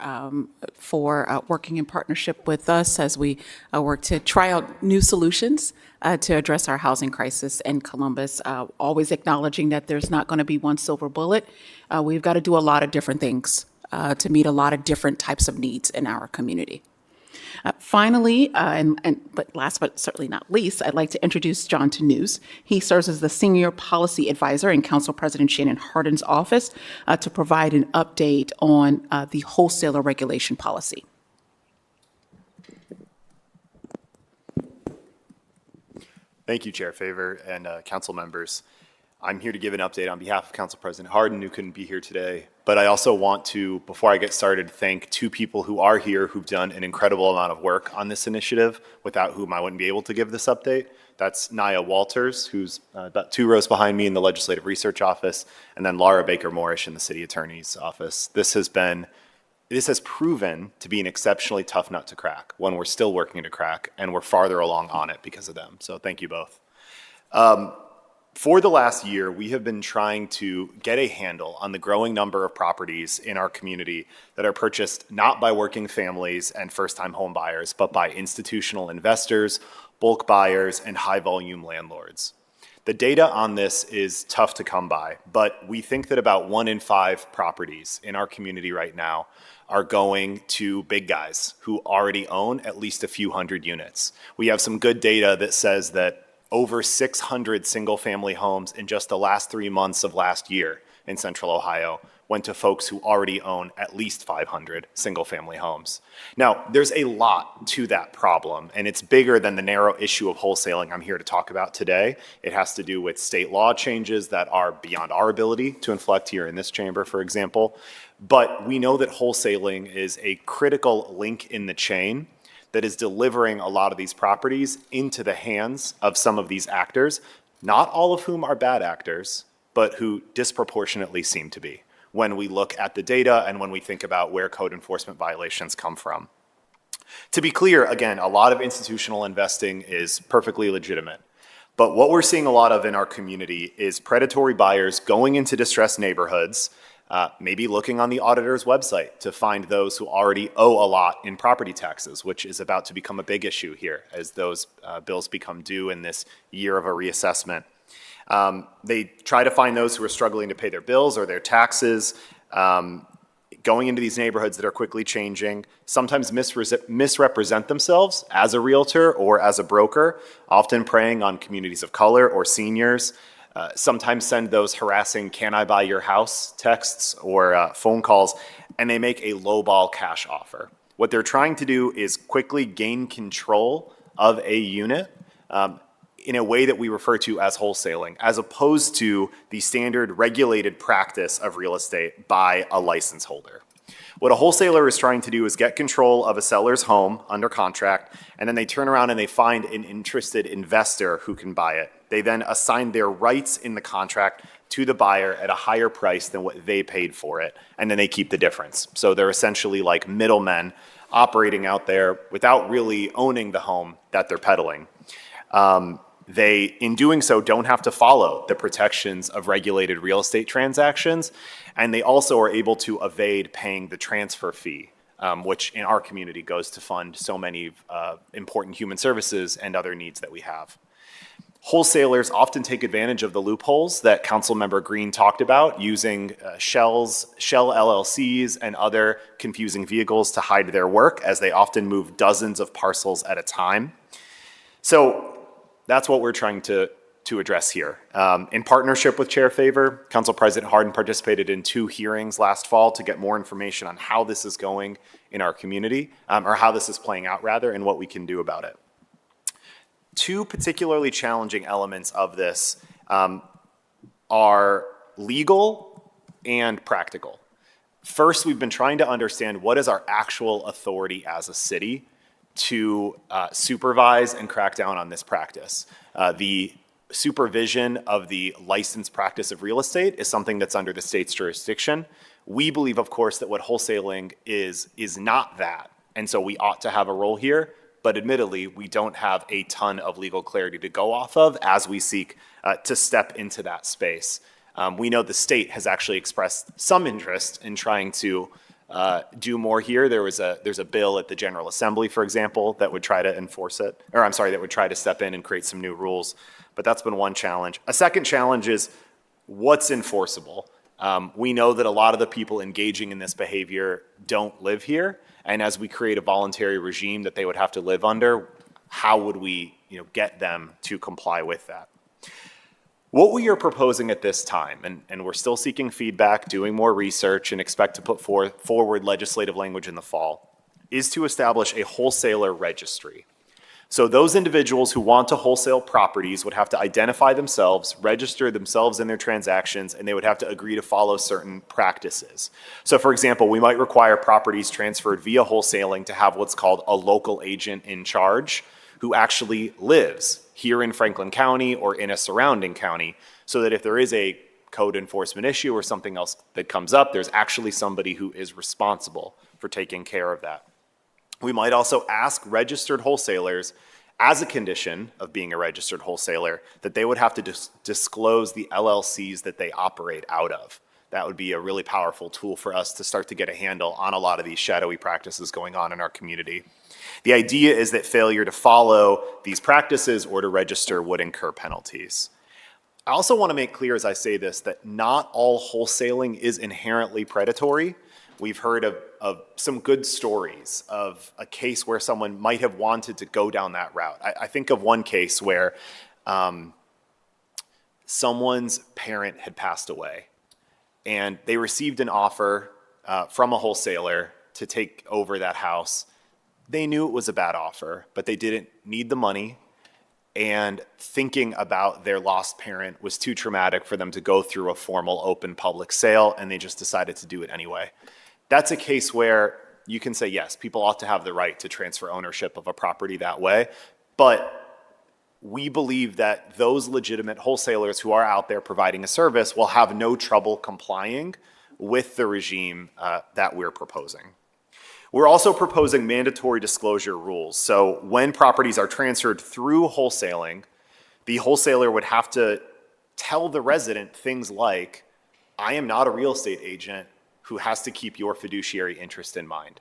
for working in partnership with us as we work to try out new solutions to address our housing crisis in Columbus, always acknowledging that there's not going to be one silver bullet. We've got to do a lot of different things to meet a lot of different types of needs in our community. Finally, but last but certainly not least, I'd like to introduce John to News. He serves as the Senior Policy Advisor in Council President Shannon Hardin's office to provide an update on the wholesaler regulation policy. Thank you, Chair Favor and council members. I'm here to give an update on behalf of Council President Hardin, who couldn't be here today. But I also want to, before I get started, thank two people who are here who've done an incredible amount of work on this initiative, without whom I wouldn't be able to give this update. That's Naya Walters, who's about 2 rows behind me in the Legislative Research Office, and then Laura Baker-Morrish in the City Attorney's Office. This has proven to be an exceptionally tough nut to crack, one we're still working to crack, and we're farther along on it because of them. So thank you both. For the last year, we have been trying to get a handle on the growing number of properties in our community that are purchased not by working families and first-time home buyers, but by institutional investors, bulk buyers, and high-volume landlords. The data on this is tough to come by, but we think that about 1 in 5 properties in our community right now are going to big guys who already own at least a few hundred units. We have some good data that says that over 600 single-family homes in just the last 3 months of last year in Central Ohio went to folks who already own at least 500 single-family homes. Now, there's a lot to that problem, and it's bigger than the narrow issue of wholesaling I'm here to talk about today. It has to do with state law changes that are beyond our ability to inflect here in this chamber, for example. But we know that wholesaling is a critical link in the chain that is delivering a lot of these properties into the hands of some of these actors, not all of whom are bad actors, but who disproportionately seem to be when we look at the data and when we think about where code enforcement violations come from. To be clear, again, a lot of institutional investing is perfectly legitimate. But what we're seeing a lot of in our community is predatory buyers going into distressed neighborhoods, maybe looking on the auditor's website to find those who already owe a lot in property taxes, which is about to become a big issue here as those bills become due in this year of a reassessment. They try to find those who are struggling to pay their bills or their taxes, going into these neighborhoods that are quickly changing, sometimes misrepresent themselves as a realtor or as a broker, often preying on communities of color or seniors. Sometimes send those harassing "can I buy your house" texts or phone calls, and they make a lowball cash offer. What they're trying to do is quickly gain control of a unit in a way that we refer to as wholesaling, as opposed to the standard regulated practice of real estate by a license holder. What a wholesaler is trying to do is get control of a seller's home under contract, and then they turn around and they find an interested investor who can buy it. They then assign their rights in the contract to the buyer at a higher price than what they paid for it, and then they keep the difference. So they're essentially like middlemen operating out there without really owning the home that they're peddling. They, in doing so, don't have to follow the protections of regulated real estate transactions, and they also are able to evade paying the transfer fee, which in our community goes to fund so many important human services and other needs that we have. Wholesalers often take advantage of the loopholes that Councilmember Green talked about, using shell LLCs and other confusing vehicles to hide their work, as they often move dozens of parcels at a time. So that's what we're trying to address here. In partnership with Chair Favor, Council President Hardin participated in 2 hearings last fall to get more information on how this is going in our community, or how this is playing out rather, and what we can do about it. 2 particularly challenging elements of this are legal and practical. First, we've been trying to understand what is our actual authority as a city to supervise and crack down on this practice. The supervision of the licensed practice of real estate is something that's under the state's jurisdiction. We believe, of course, that what wholesaling is not that, and so we ought to have a role here. But admittedly, we don't have a ton of legal clarity to go off of as we seek to step into that space. We know the state has actually expressed some interest in trying to do more here. There's a bill at the General Assembly, for example, that would try to enforce it, or I'm sorry, that would try to step in and create some new rules. But that's been one challenge. A second challenge is what's enforceable. We know that a lot of the people engaging in this behavior don't live here. And as we create a voluntary regime that they would have to live under, how would we, get them to comply with that? What we are proposing at this time, and we're still seeking feedback, doing more research, and expect to put forward legislative language in the fall, is to establish a wholesaler registry. So those individuals who want to wholesale properties would have to identify themselves, register themselves in their transactions, and they would have to agree to follow certain practices. So for example, we might require properties transferred via wholesaling to have what's called a local agent in charge who actually lives here in Franklin County or in a surrounding county, so that if there is a code enforcement issue or something else that comes up, there's actually somebody who is responsible for taking care of that. We might also ask registered wholesalers, as a condition of being a registered wholesaler, that they would have to disclose the LLCs that they operate out of. That would be a really powerful tool for us to start to get a handle on a lot of these shadowy practices going on in our community. The idea is that failure to follow these practices or to register would incur penalties. I also want to make clear as I say this that not all wholesaling is inherently predatory. We've heard of some good stories of a case where someone might have wanted to go down that route. I think of one case where someone's parent had passed away, and they received an offer from a wholesaler to take over that house. They knew it was a bad offer, but they didn't need the money, and thinking about their lost parent was too traumatic for them to go through a formal open public sale, and they just decided to do it anyway. That's a case where you can say, yes, people ought to have the right to transfer ownership of a property that way, but we believe that those legitimate wholesalers who are out there providing a service will have no trouble complying with the regime that we're proposing. We're also proposing mandatory disclosure rules. So when properties are transferred through wholesaling, the wholesaler would have to tell the resident things like, I am not a real estate agent who has to keep your fiduciary interest in mind.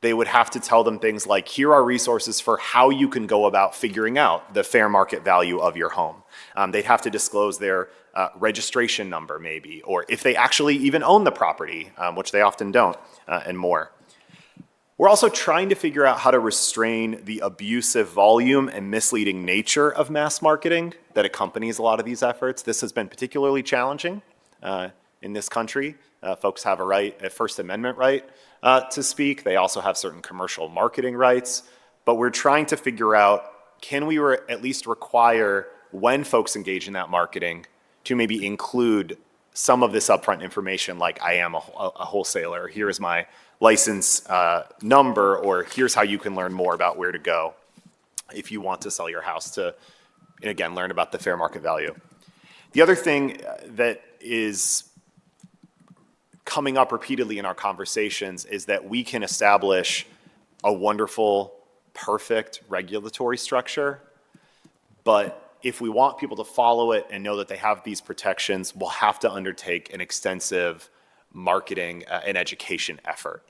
They would have to tell them things like, here are resources for how you can go about figuring out the fair market value of your home. They'd have to disclose their registration number maybe, or if they actually even own the property, which they often don't, and more. We're also trying to figure out how to restrain the abusive volume and misleading nature of mass marketing that accompanies a lot of these efforts. This has been particularly challenging in this country. Folks have a First Amendment right to speak. They also have certain commercial marketing rights. But we're trying to figure out, can we at least require when folks engage in that marketing to maybe include some of this upfront information, like I am a wholesaler, here is my license number, or here's how you can learn more about where to go if you want to sell your house to, and again, learn about the fair market value. The other thing that is coming up repeatedly in our conversations is that we can establish a wonderful, perfect regulatory structure, but if we want people to follow it and know that they have these protections, we'll have to undertake an extensive marketing and education effort.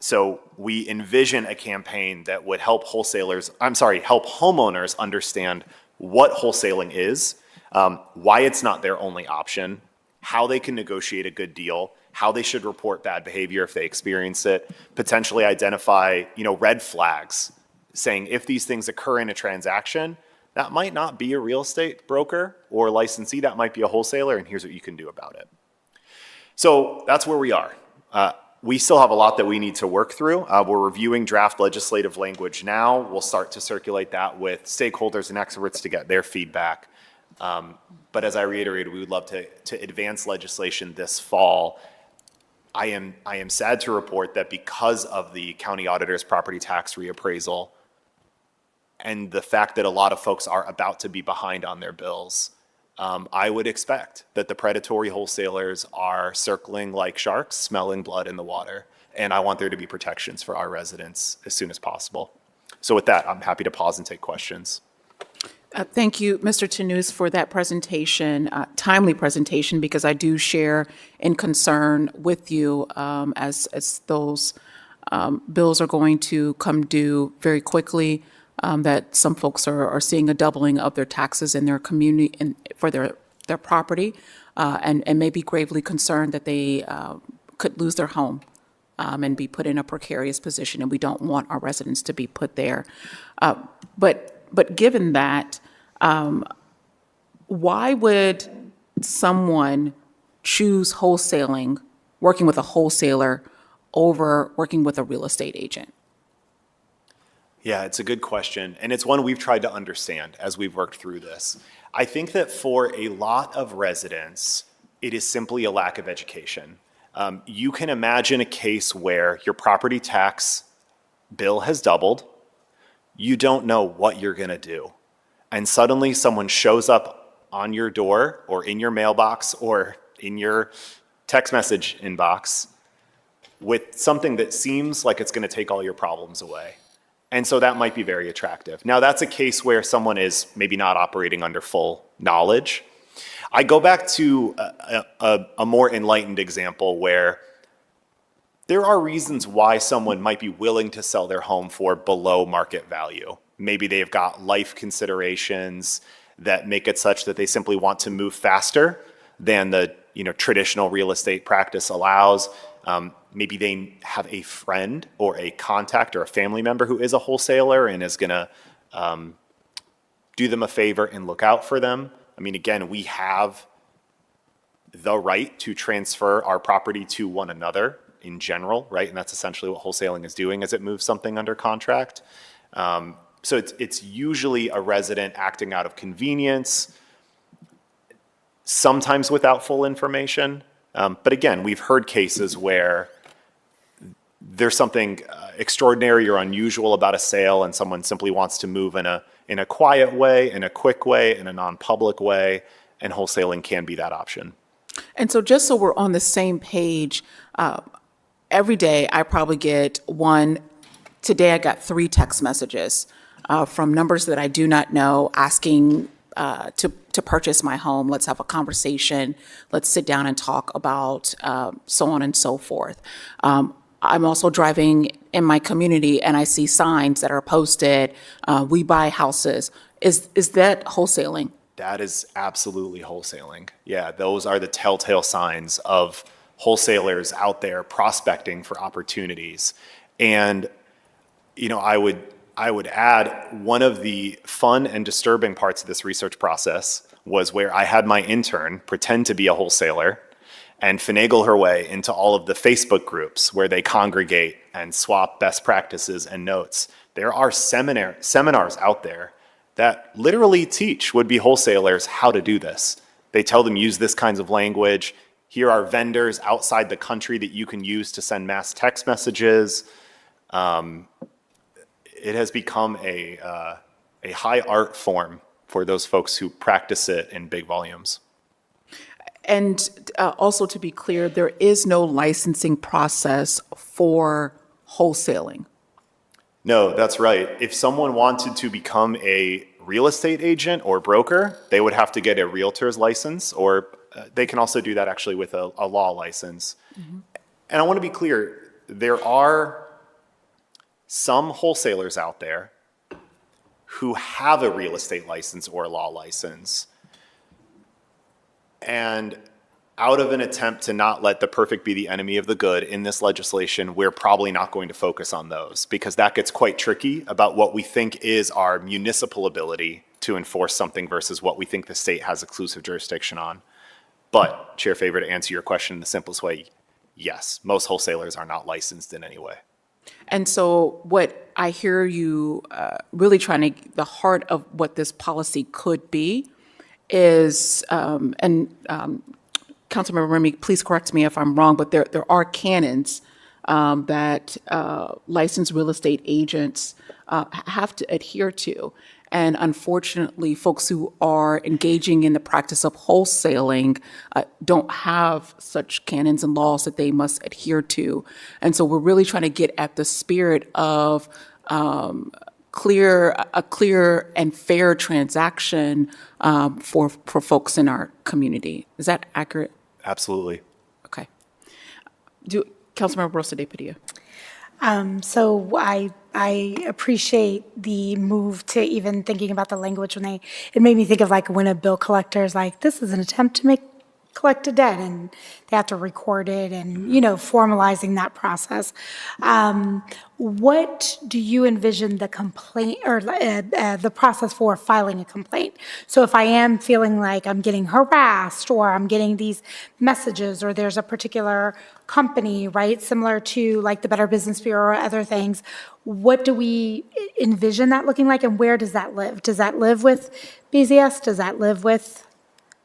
So we envision a campaign that would help help homeowners understand what wholesaling is, why it's not their only option, how they can negotiate a good deal, how they should report bad behavior if they experience it, potentially identify, red flags, saying if these things occur in a transaction, that might not be a real estate broker or licensee, that might be a wholesaler, and here's what you can do about it. So that's where we are. We still have a lot that we need to work through. We're reviewing draft legislative language now. We'll start to circulate that with stakeholders and experts to get their feedback. But as I reiterated, we would love to advance legislation this fall. I am sad to report that because of the county auditor's property tax reappraisal and the fact that a lot of folks are about to be behind on their bills, I would expect that the predatory wholesalers are circling like sharks, smelling blood in the water. And I want there to be protections for our residents as soon as possible. So with that, I'm happy to pause and take questions. Thank you, Mr. Tanous, for that presentation, timely presentation, because I do share in concern with you as those bills are going to come due very quickly, that some folks are seeing a doubling of their taxes in their community and for their property, and may be gravely concerned that they could lose their home and be put in a precarious position, and we don't want our residents to be put there. But given that, why would someone choose wholesaling, working with a wholesaler, over working with a real estate agent? Yeah, it's a good question, and it's one we've tried to understand as we've worked through this. I think that for a lot of residents, it is simply a lack of education. You can imagine a case where your property tax bill has doubled, you don't know what you're going to do, and suddenly someone shows up on your door or in your mailbox or in your text message inbox with something that seems like it's going to take all your problems away. And so that might be very attractive. Now, that's a case where someone is maybe not operating under full knowledge. I go back to a more enlightened example where there are reasons why someone might be willing to sell their home for below market value. Maybe they've got life considerations that make it such that they simply want to move faster than the traditional real estate practice allows. Maybe they have a friend or a contact or a family member who is a wholesaler and is going to do them a favor and look out for them. I mean, again, we have the right to transfer our property to one another in general, right? And that's essentially what wholesaling is doing as it moves something under contract. So it's usually a resident acting out of convenience, sometimes without full information. But again, we've heard cases where there's something extraordinary or unusual about a sale and someone simply wants to move in a quiet way, in a quick way, in a non-public way, and wholesaling can be that option. And so just so we're on the same page, every day I probably get today I got 3 text messages from numbers that I do not know asking to purchase my home. Let's have a conversation. Let's sit down and talk about so on and so forth. I'm also driving in my community and I see signs that are posted, we buy houses. Is that wholesaling? That is absolutely wholesaling. Yeah, those are the telltale signs of wholesalers out there prospecting for opportunities. And, I would add one of the fun and disturbing parts of this research process was where I had my intern pretend to be a wholesaler and finagle her way into all of the Facebook groups where they congregate and swap best practices and notes. There are seminars out there that literally teach would-be wholesalers how to do this. They tell them use this kinds of language. Here are vendors outside the country that you can use to send mass text messages. It has become a high art form for those folks who practice it in big volumes. And also to be clear, there is no licensing process for wholesaling. No, that's right. If someone wanted to become a real estate agent or broker, they would have to get a realtor's license, or they can also do that actually with a law license. And I want to be clear, there are some wholesalers out there who have a real estate license or a law license. And out of an attempt to not let the perfect be the enemy of the good in this legislation, we're probably not going to focus on those, because that gets quite tricky about what we think is our municipal ability to enforce something versus what we think the state has exclusive jurisdiction on. But, Chair Favor, to answer your question in the simplest way, yes, most wholesalers are not licensed in any way. And so what I hear you really trying to, the heart of what this policy could be is, Councilmember Remy, please correct me if I'm wrong, but there are canons that licensed real estate agents have to adhere to. And unfortunately, folks who are engaging in the practice of wholesaling don't have such canons and laws that they must adhere to. And so we're really trying to get at the spirit of a clear and fair transaction for folks in our community. Is that accurate? Absolutely. Okay. Councilmember Rosa de Padilla. So I appreciate the move to even thinking about the language when it made me think of like when a bill collector is like, this is an attempt to collect a debt, and they have to record it and, formalizing that process. What do you envision the complaint or the process for filing a complaint? So if I am feeling like I'm getting harassed or I'm getting these messages or there's a particular company, right, similar to like the Better Business Bureau or other things, what do we envision that looking like, and where does that live? Does that live with BZS? Does that live with?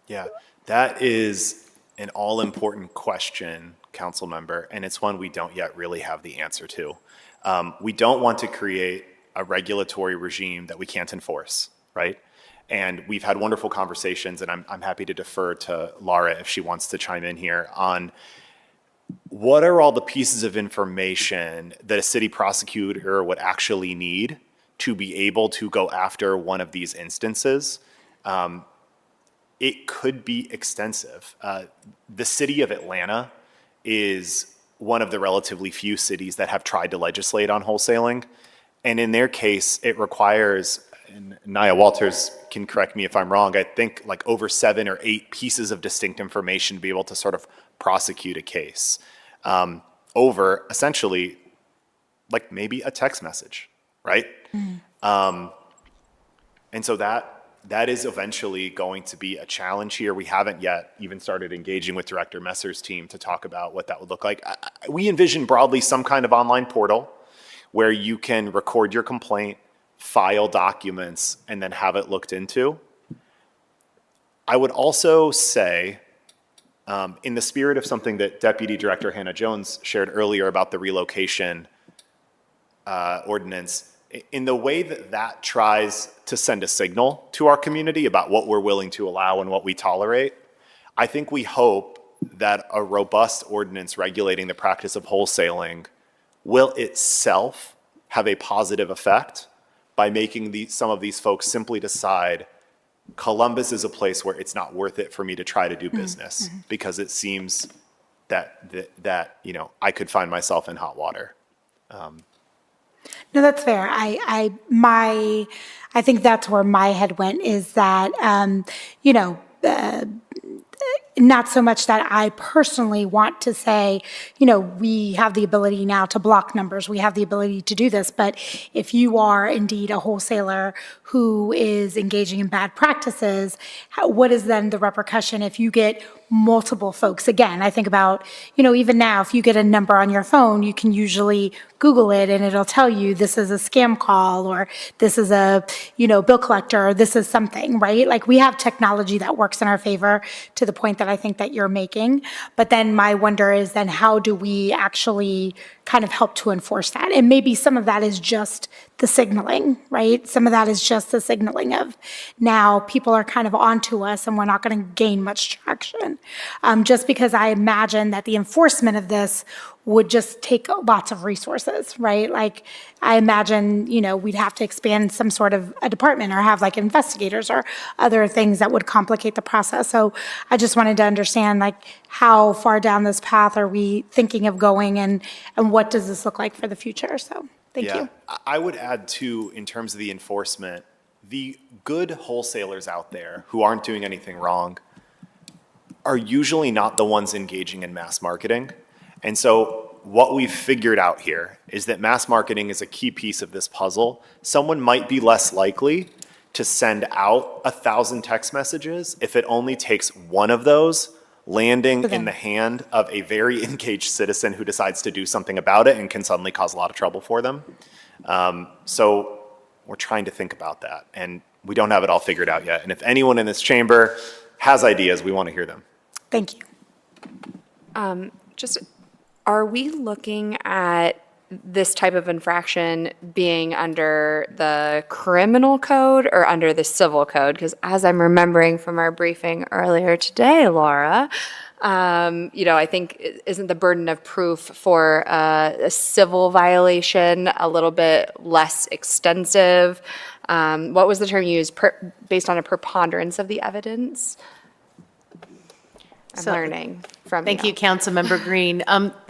Yeah, that is an all-important question, council member, and it's one we don't yet really have the answer to. We don't want to create a regulatory regime that we can't enforce, right? And we've had wonderful conversations, and I'm happy to defer to Laura if she wants to chime in here on what are all the pieces of information that a city prosecutor would actually need to be able to go after one of these instances. It could be extensive. The city of Atlanta is one of the relatively few cities that have tried to legislate on wholesaling. And in their case, it requires, and Nia Walters can correct me if I'm wrong, I think like over 7 or 8 pieces of distinct information to be able to sort of prosecute a case over essentially like maybe a text message, right? And so that is eventually going to be a challenge here. We haven't yet even started engaging with Director Messer's team to talk about what that would look like. We envision broadly some kind of online portal where you can record your complaint, file documents, and then have it looked into. I would also say, in the spirit of something that Deputy Director Hannah Jones shared earlier about the relocation ordinance, in the way that tries to send a signal to our community about what we're willing to allow and what we tolerate, I think we hope that a robust ordinance regulating the practice of wholesaling will itself have a positive effect by making some of these folks simply decide Columbus is a place where it's not worth it for me to try to do business because it seems that I could find myself in hot water. No, that's fair. I think that's where my head went, is that, not so much that I personally want to say, we have the ability now to block numbers, we have the ability to do this, but if you are indeed a wholesaler who is engaging in bad practices, what is then the repercussion if you get multiple folks? Again, I think about, even now, if you get a number on your phone, you can usually Google it and it'll tell you this is a scam call, or this is a, bill collector, or this is something, right? Like, we have technology that works in our favor to the point that I think that you're making. But then my wonder is then how do we actually kind of help to enforce that? And maybe some of that is just the signaling, right? Some of that is just the signaling of now people are kind of onto us and we're not going to gain much traction. Just because I imagine that the enforcement of this would just take lots of resources, right? Like, I imagine, we'd have to expand some sort of a department or have like investigators or other things that would complicate the process. So I just wanted to understand, like, how far down this path are we thinking of going, and what does this look like for the future? So, thank you. I would add too, in terms of the enforcement, the good wholesalers out there who aren't doing anything wrong are usually not the ones engaging in mass marketing. And so what we've figured out here is that mass marketing is a key piece of this puzzle. Someone might be less likely to send out 1,000 text messages if it only takes one of those landing in the hand of a very engaged citizen who decides to do something about it and can suddenly cause a lot of trouble for them. So we're trying to think about that, and we don't have it all figured out yet. And if anyone in this chamber has ideas, we want to hear them. Thank you. Are we looking at this type of infraction being under the criminal code or under the civil code? Because as I'm remembering from our briefing earlier today, Laura, I think isn't the burden of proof for a civil violation a little bit less extensive? What was the term used? Based on a preponderance of the evidence? I'm learning from Thank you, Councilmember Green.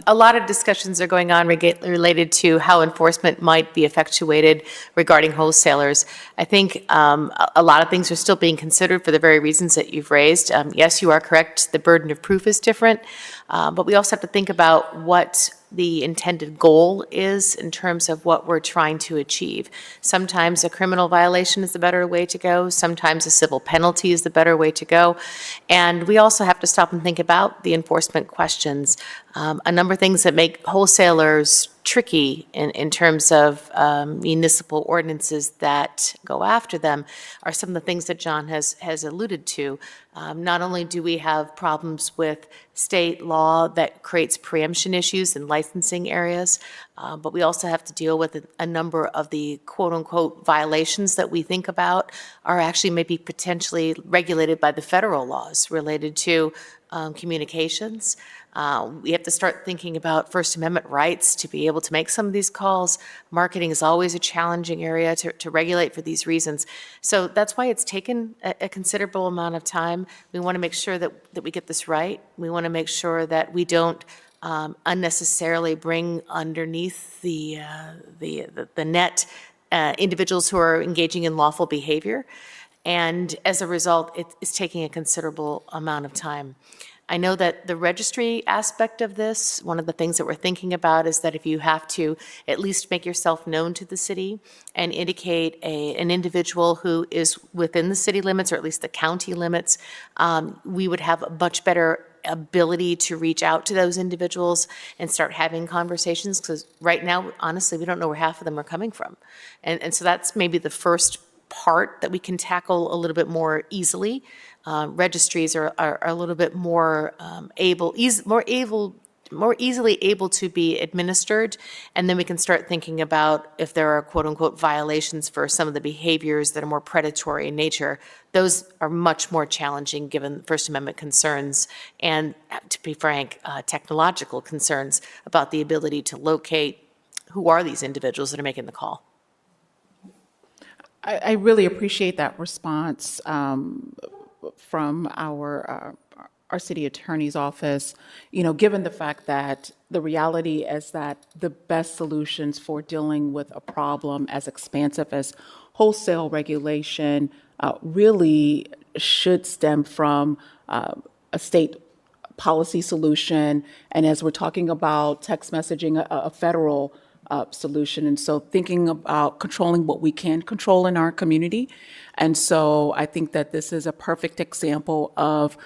A lot of discussions are going on related to how enforcement might be effectuated regarding wholesalers. I think a lot of things are still being considered for the very reasons that you've raised. Yes, you are correct. The burden of proof is different, but we also have to think about what the intended goal is in terms of what we're trying to achieve. Sometimes a criminal violation is the better way to go. Sometimes a civil penalty is the better way to go. And we also have to stop and think about the enforcement questions. A number of things that make wholesalers tricky in terms of municipal ordinances that go after them are some of the things that John has alluded to. Not only do we have problems with state law that creates preemption issues in licensing areas, but we also have to deal with a number of the quote-unquote violations that we think about are actually maybe potentially regulated by the federal laws related to communications. We have to start thinking about First Amendment rights to be able to make some of these calls. Marketing is always a challenging area to regulate for these reasons. So that's why it's taken a considerable amount of time. We want to make sure that we get this right. We want to make sure that we don't unnecessarily bring underneath the net individuals who are engaging in lawful behavior. And as a result, it's taking a considerable amount of time. I know that the registry aspect of this, one of the things that we're thinking about is that if you have to at least make yourself known to the city and indicate an individual who is within the city limits, or at least the county limits, we would have a much better ability to reach out to those individuals and start having conversations, because right now, honestly, we don't know where half of them are coming from. And so that's maybe the first part that we can tackle a little bit more easily. Registries are a little bit more more easily able to be administered, and then we can start thinking about if there are quote-unquote violations for some of the behaviors that are more predatory in nature. Those are much more challenging given First Amendment concerns and, to be frank, technological concerns about the ability to locate who are these individuals that are making the call. I really appreciate that response from our city attorney's office. Given the fact that the reality is that the best solutions for dealing with a problem as expansive as wholesale regulation really should stem from a state policy solution, and as we're talking about text messaging, a federal solution. And so thinking about controlling what we can control in our community. And so I think that this is a perfect example of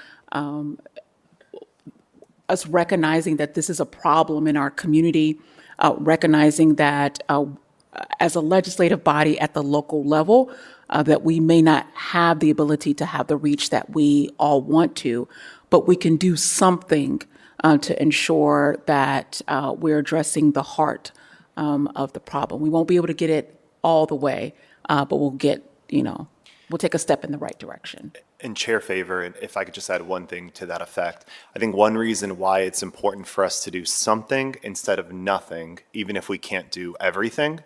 us recognizing that this is a problem in our community, recognizing that as a legislative body at the local level, that we may not have the ability to have the reach that we all want to, but we can do something to ensure that we're addressing the heart of the problem. We won't be able to get it all the way, but we'll get, we'll take a step in the right direction. In Chair favor, and if I could just add one thing to that effect, I think one reason why it's important for us to do something instead of nothing, even if we can't do everything,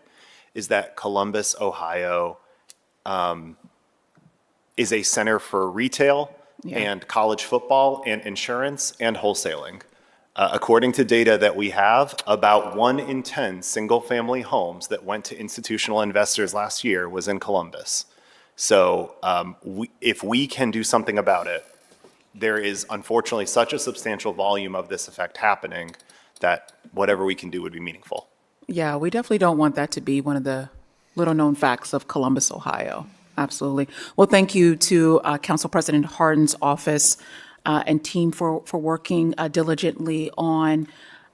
is that Columbus, Ohio, is a center for retail and college football and insurance and wholesaling. According to data that we have, about 1 in 10 single-family homes that went to institutional investors last year was in Columbus. So if we can do something about it, there is unfortunately such a substantial volume of this effect happening that whatever we can do would be meaningful. Yeah, we definitely don't want that to be one of the little-known facts of Columbus, Ohio. Absolutely. Well, thank you to Council President Hardin's office and team for working diligently on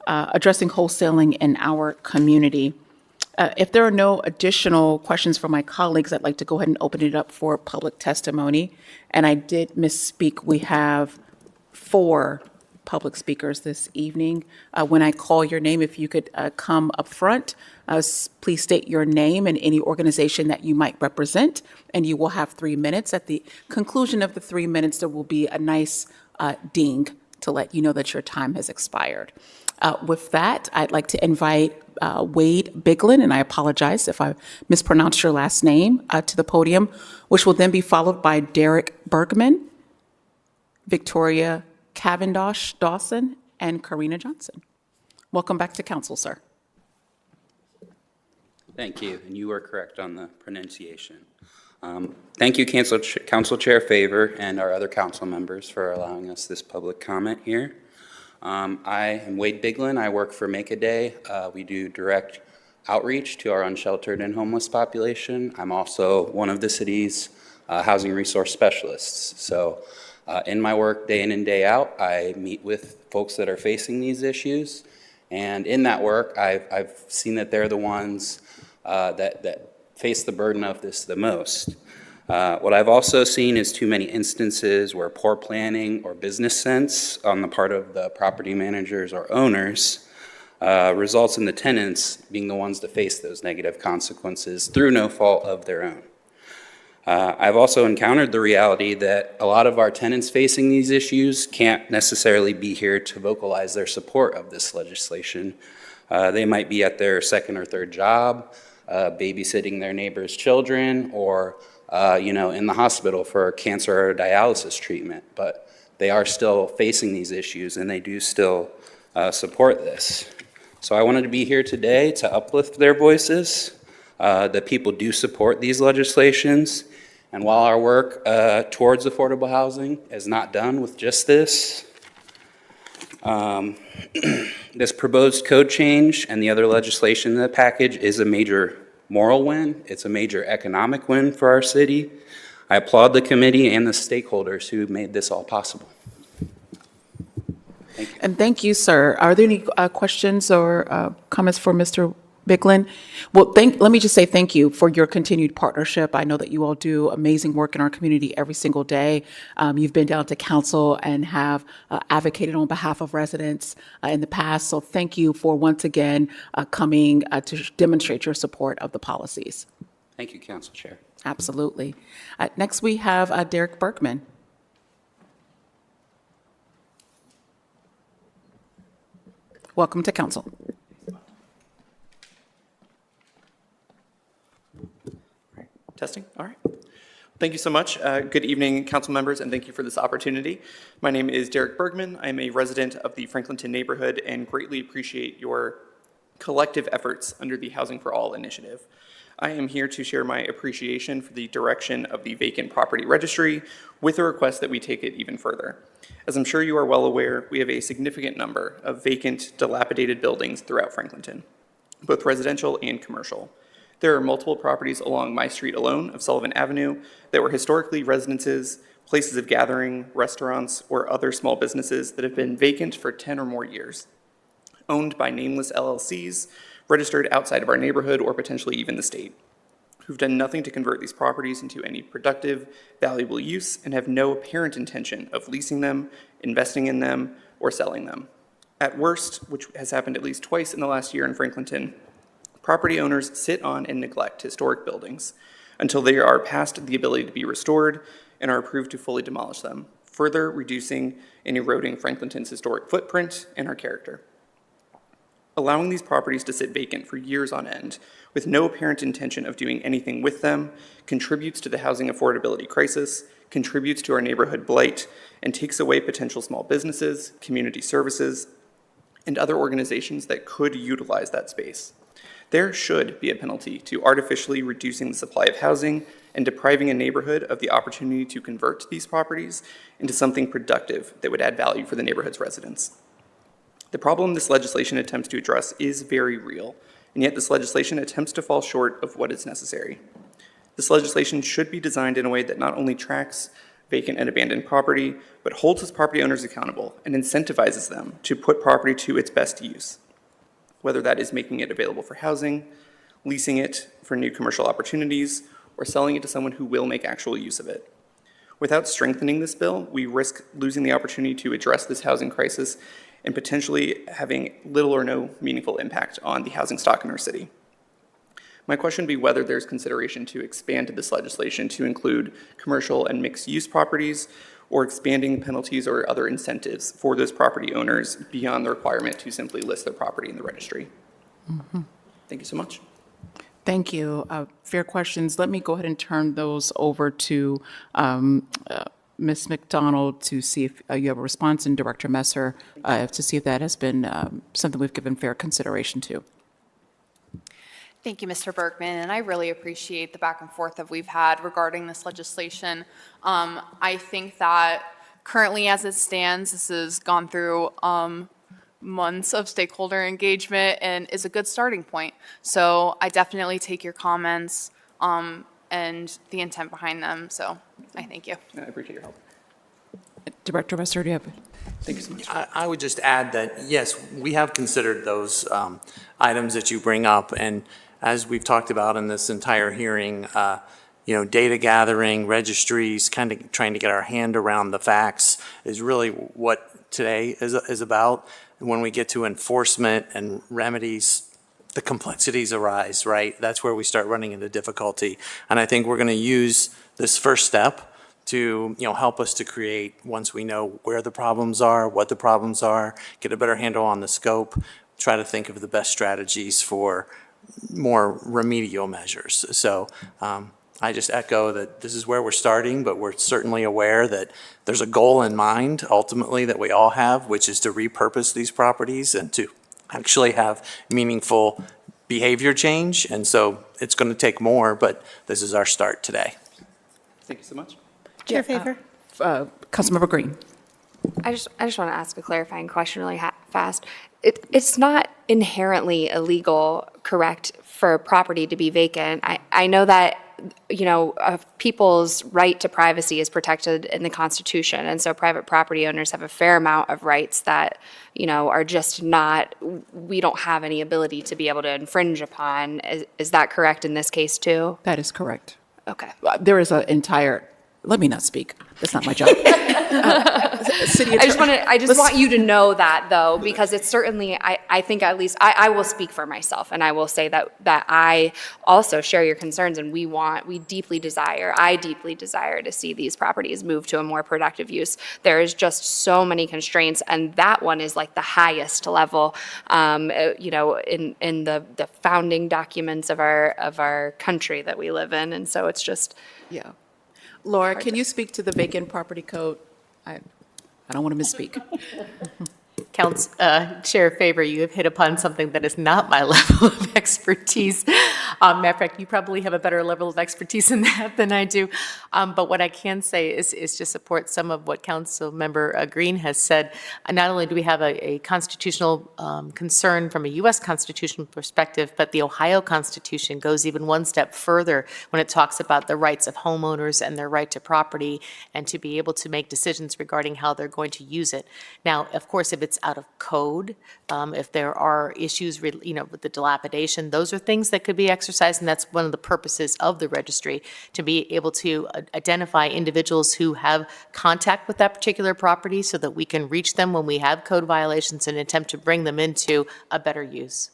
addressing wholesaling in our community. If there are no additional questions from my colleagues, I'd like to go ahead and open it up for public testimony. And I did misspeak. We have 4 public speakers this evening. When I call your name, if you could come up front, please state your name and any organization that you might represent, and you will have 3 minutes. At the conclusion of the 3 minutes, there will be a nice ding to let you know that your time has expired. With that, I'd like to invite Wade Biglin, and I apologize if I mispronounced your last name, to the podium, which will then be followed by Derek Bergman, Victoria Cavendish Dawson, and Karina Johnson. Welcome back to council, sir. Thank you, and you were correct on the pronunciation. Thank you, Council Chair Favor and our other council members for allowing us this public comment here. I am Wade Biglin. I work for Make a Day. We do direct outreach to our unsheltered and homeless population. I'm also one of the city's housing resource specialists. So in my work day in and day out, I meet with folks that are facing these issues. And in that work, I've seen that they're the ones that face the burden of this the most. What I've also seen is too many instances where poor planning or business sense on the part of the property managers or owners results in the tenants being the ones to face those negative consequences through no fault of their own. I've also encountered the reality that a lot of our tenants facing these issues can't necessarily be here to vocalize their support of this legislation. They might be at their second or third job, babysitting their neighbor's children, or in the hospital for cancer or dialysis treatment, but they are still facing these issues and they do still support this. So I wanted to be here today to uplift their voices, that people do support these legislations. And while our work towards affordable housing is not done with just this, this proposed code change and the other legislation in the package is a major moral win. It's a major economic win for our city. I applaud the committee and the stakeholders who made this all possible. Thank you. And thank you, sir. Are there any questions or comments for Mr. Biglin? Well, let me just say thank you for your continued partnership. I know that you all do amazing work in our community every single day. You've been down to council and have advocated on behalf of residents in the past. So thank you for once again coming to demonstrate your support of the policies. Thank you, Council Chair. Absolutely. Next, we have Derek Bergman. Welcome to council. Testing, all right. Thank you so much. Good evening, council members, and thank you for this opportunity. My name is Derek Bergman. I am a resident of the Franklinton neighborhood and greatly appreciate your collective efforts under the Housing for All initiative. I am here to share my appreciation for the direction of the vacant property registry with a request that we take it even further. As I'm sure you are well aware, we have a significant number of vacant, dilapidated buildings throughout Franklinton, both residential and commercial. There are multiple properties along my street alone of Sullivan Avenue that were historically residences, places of gathering, restaurants, or other small businesses that have been vacant for 10 or more years, owned by nameless LLCs, registered outside of our neighborhood or potentially even the state, who've done nothing to convert these properties into any productive, valuable use and have no apparent intention of leasing them, investing in them, or selling them. At worst, which has happened at least twice in the last year in Franklinton, property owners sit on and neglect historic buildings, until they are past the ability to be restored and are approved to fully demolish them, further reducing and eroding Franklinton's historic footprint and our character. Allowing these properties to sit vacant for years on end, with no apparent intention of doing anything with them, contributes to the housing affordability crisis, contributes to our neighborhood blight, and takes away potential small businesses, community services, and other organizations that could utilize that space. There should be a penalty to artificially reducing the supply of housing and depriving a neighborhood of the opportunity to convert these properties into something productive that would add value for the neighborhood's residents. The problem this legislation attempts to address is very real, and yet this legislation attempts to fall short of what is necessary. This legislation should be designed in a way that not only tracks vacant and abandoned property, but holds its property owners accountable and incentivizes them to put property to its best use, whether that is making it available for housing, leasing it for new commercial opportunities, or selling it to someone who will make actual use of it. Without strengthening this bill, we risk losing the opportunity to address this housing crisis and potentially having little or no meaningful impact on the housing stock in our city. My question would be whether there's consideration to expand this legislation to include commercial and mixed-use properties, or expanding penalties or other incentives for those property owners beyond the requirement to simply list their property in the registry. Thank you so much. Thank you. Fair questions. Let me go ahead and turn those over to Ms. McDonald to see if you have a response, and Director Messer to see if that has been something we've given fair consideration to. Thank you, Mr. Bergman, and I really appreciate the back and forth that we've had regarding this legislation. I think that currently as it stands, this has gone through months of stakeholder engagement and is a good starting point. So I definitely take your comments and the intent behind them, so I thank you. I appreciate your help. Director Messer, do you have? Thank you so much. I would just add that, yes, we have considered those items that you bring up, and as we've talked about in this entire hearing, data gathering, registries, kind of trying to get our hand around the facts is really what today is about. And when we get to enforcement and remedies, the complexities arise, right? That's where we start running into difficulty. And I think we're going to use this first step to help us to create, once we know where the problems are, what the problems are, get a better handle on the scope, try to think of the best strategies for more remedial measures. So I just echo that this is where we're starting, but we're certainly aware that there's a goal in mind ultimately that we all have, which is to repurpose these properties and to actually have meaningful behavior change. And so it's going to take more, but this is our start today. Thank you so much. Chair Favor. Councilmember Green. I just want to ask a clarifying question really fast. It's not inherently illegal, correct, for a property to be vacant. I know that, people's right to privacy is protected in the Constitution, and so private property owners have a fair amount of rights that, are just not, we don't have any ability to be able to infringe upon. Is that correct in this case too? That is correct. Okay. There is an entire, let me not speak. That's not my job. I just want you to know that, though, because it's certainly, I think at least, I will speak for myself, and I will say that I also share your concerns, and I deeply desire to see these properties move to a more productive use. There is just so many constraints, and that one is like the highest level, in the founding documents of our country that we live in, and so it's just. Yeah. Laura, can you speak to the vacant property code? I don't want to misspeak. Chair Favor, you have hit upon something that is not my level of expertise. Matter of fact, you probably have a better level of expertise in that than I do. But what I can say is to support some of what Councilmember Green has said. Not only do we have a constitutional concern from a U.S. constitutional perspective, but the Ohio Constitution goes even one step further when it talks about the rights of homeowners and their right to property and to be able to make decisions regarding how they're going to use it. Now, of course, if it's out of code, if there are issues, with the dilapidation, those are things that could be exercised, and that's one of the purposes of the registry, to be able to identify individuals who have contact with that particular property so that we can reach them when we have code violations and attempt to bring them into a better use.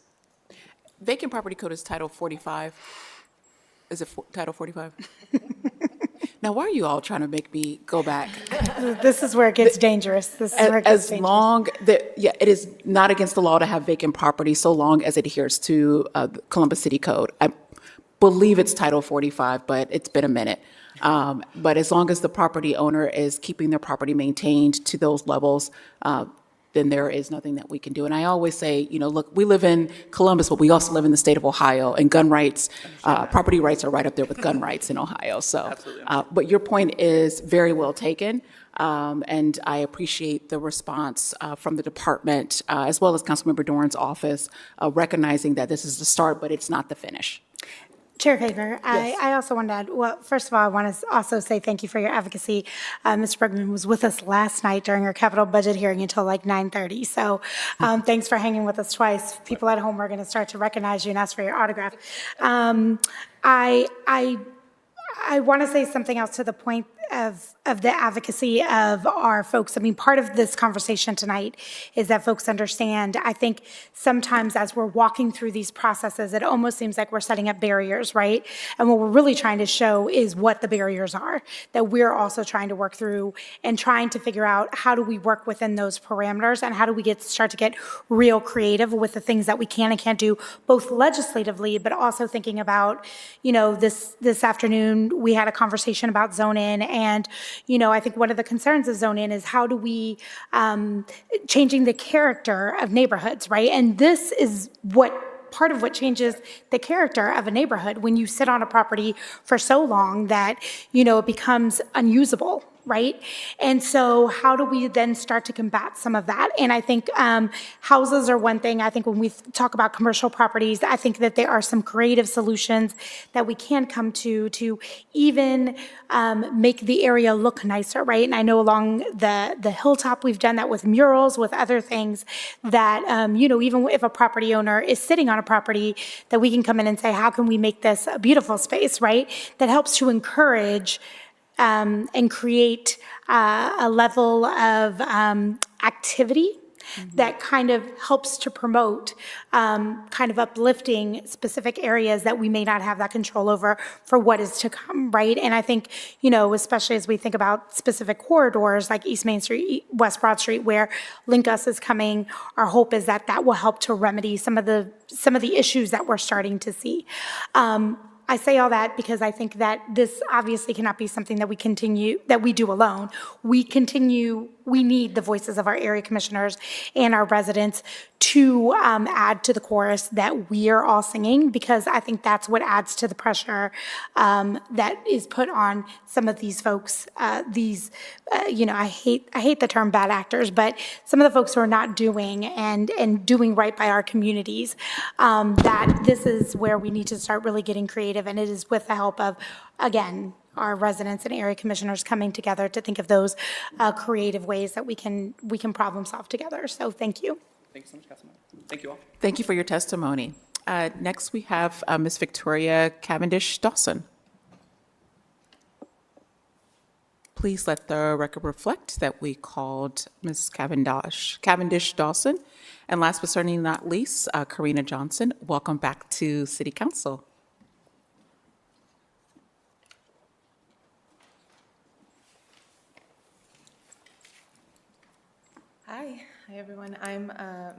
Vacant property code is Title 45. Is it Title 45? Now, why are you all trying to make me go back? This is where it gets dangerous. This is where it gets As dangerous. long that, yeah, it is not against the law to have vacant property so long as it adheres to the Columbus City Code. I believe it's Title 45, but it's been a minute. But as long as the property owner is keeping their property maintained to those levels, then there is nothing that we can do. And I always say, you know, look, we live in Columbus, but we also live in the state of Ohio, and gun rights, property rights are right up there with gun rights in Ohio. So, but your point is very well taken. And I appreciate the response from the department, as well as Councilmember Doran's office, recognizing that this is the start, but it's not the finish. Chair Favor, I also want to add, well, first of all, I want to also say thank you for your advocacy. Mr. Bergman was with us last night during our capital budget hearing until like 9:30. So thanks for hanging with us twice. People at home are going to start to recognize you and ask for your autograph. I want to say something else to the point of the advocacy of our folks. I mean, part of this conversation tonight is that folks understand, I think sometimes as we're walking through these processes, it almost seems like we're setting up barriers, right? And what we're really trying to show is what the barriers are that we're also trying to work through and trying to figure out how do we work within those parameters and how do we start to get real creative with the things that we can and can't do, both legislatively, but also thinking about, you know, this afternoon we had a conversation about zone in. And, you know, I think one of the concerns of zone in is how do we, changing the character of neighborhoods, right? And this is part of what changes the character of a neighborhood when you sit on a property for so long that, you know, it becomes unusable, right? And so how do we then start to combat some of that? And I think houses are one thing. I think when we talk about commercial properties, I think that there are some creative solutions that we can come to even make the area look nicer, right? And I know along the hilltop, we've done that with murals, with other things that, you know, even if a property owner is sitting on a property, that we can come in and say, how can we make this a beautiful space, right? That helps to encourage and create a level of activity that kind of helps to promote kind of uplifting specific areas that we may not have that control over for what is to come, right? And I think, you know, especially as we think about specific corridors like East Main Street, West Broad Street, where Link-Us is coming, our hope is that that will help to remedy some of the issues that we're starting to see. I say all that because I think that this obviously cannot be something that we do alone. We need the voices of our area commissioners and our residents to add to the chorus that we are all singing, because I think that's what adds to the pressure that is put on some of these folks, you know, I hate the term bad actors, but some of the folks who are not doing and doing right by our communities, that this is where we need to start really getting creative, and it is with the help of, again, our residents and area commissioners coming together to think of those creative ways that we can problem solve together. So thank you. Thank you so much, Councilmember. Thank you all. Thank you for your testimony. Next, we have Ms. Victoria Cavendish Dawson. Please let the record reflect that we called Ms. Cavendish Dawson. And last but certainly not least, Karina Johnson. Welcome back to City Council. Hi, everyone.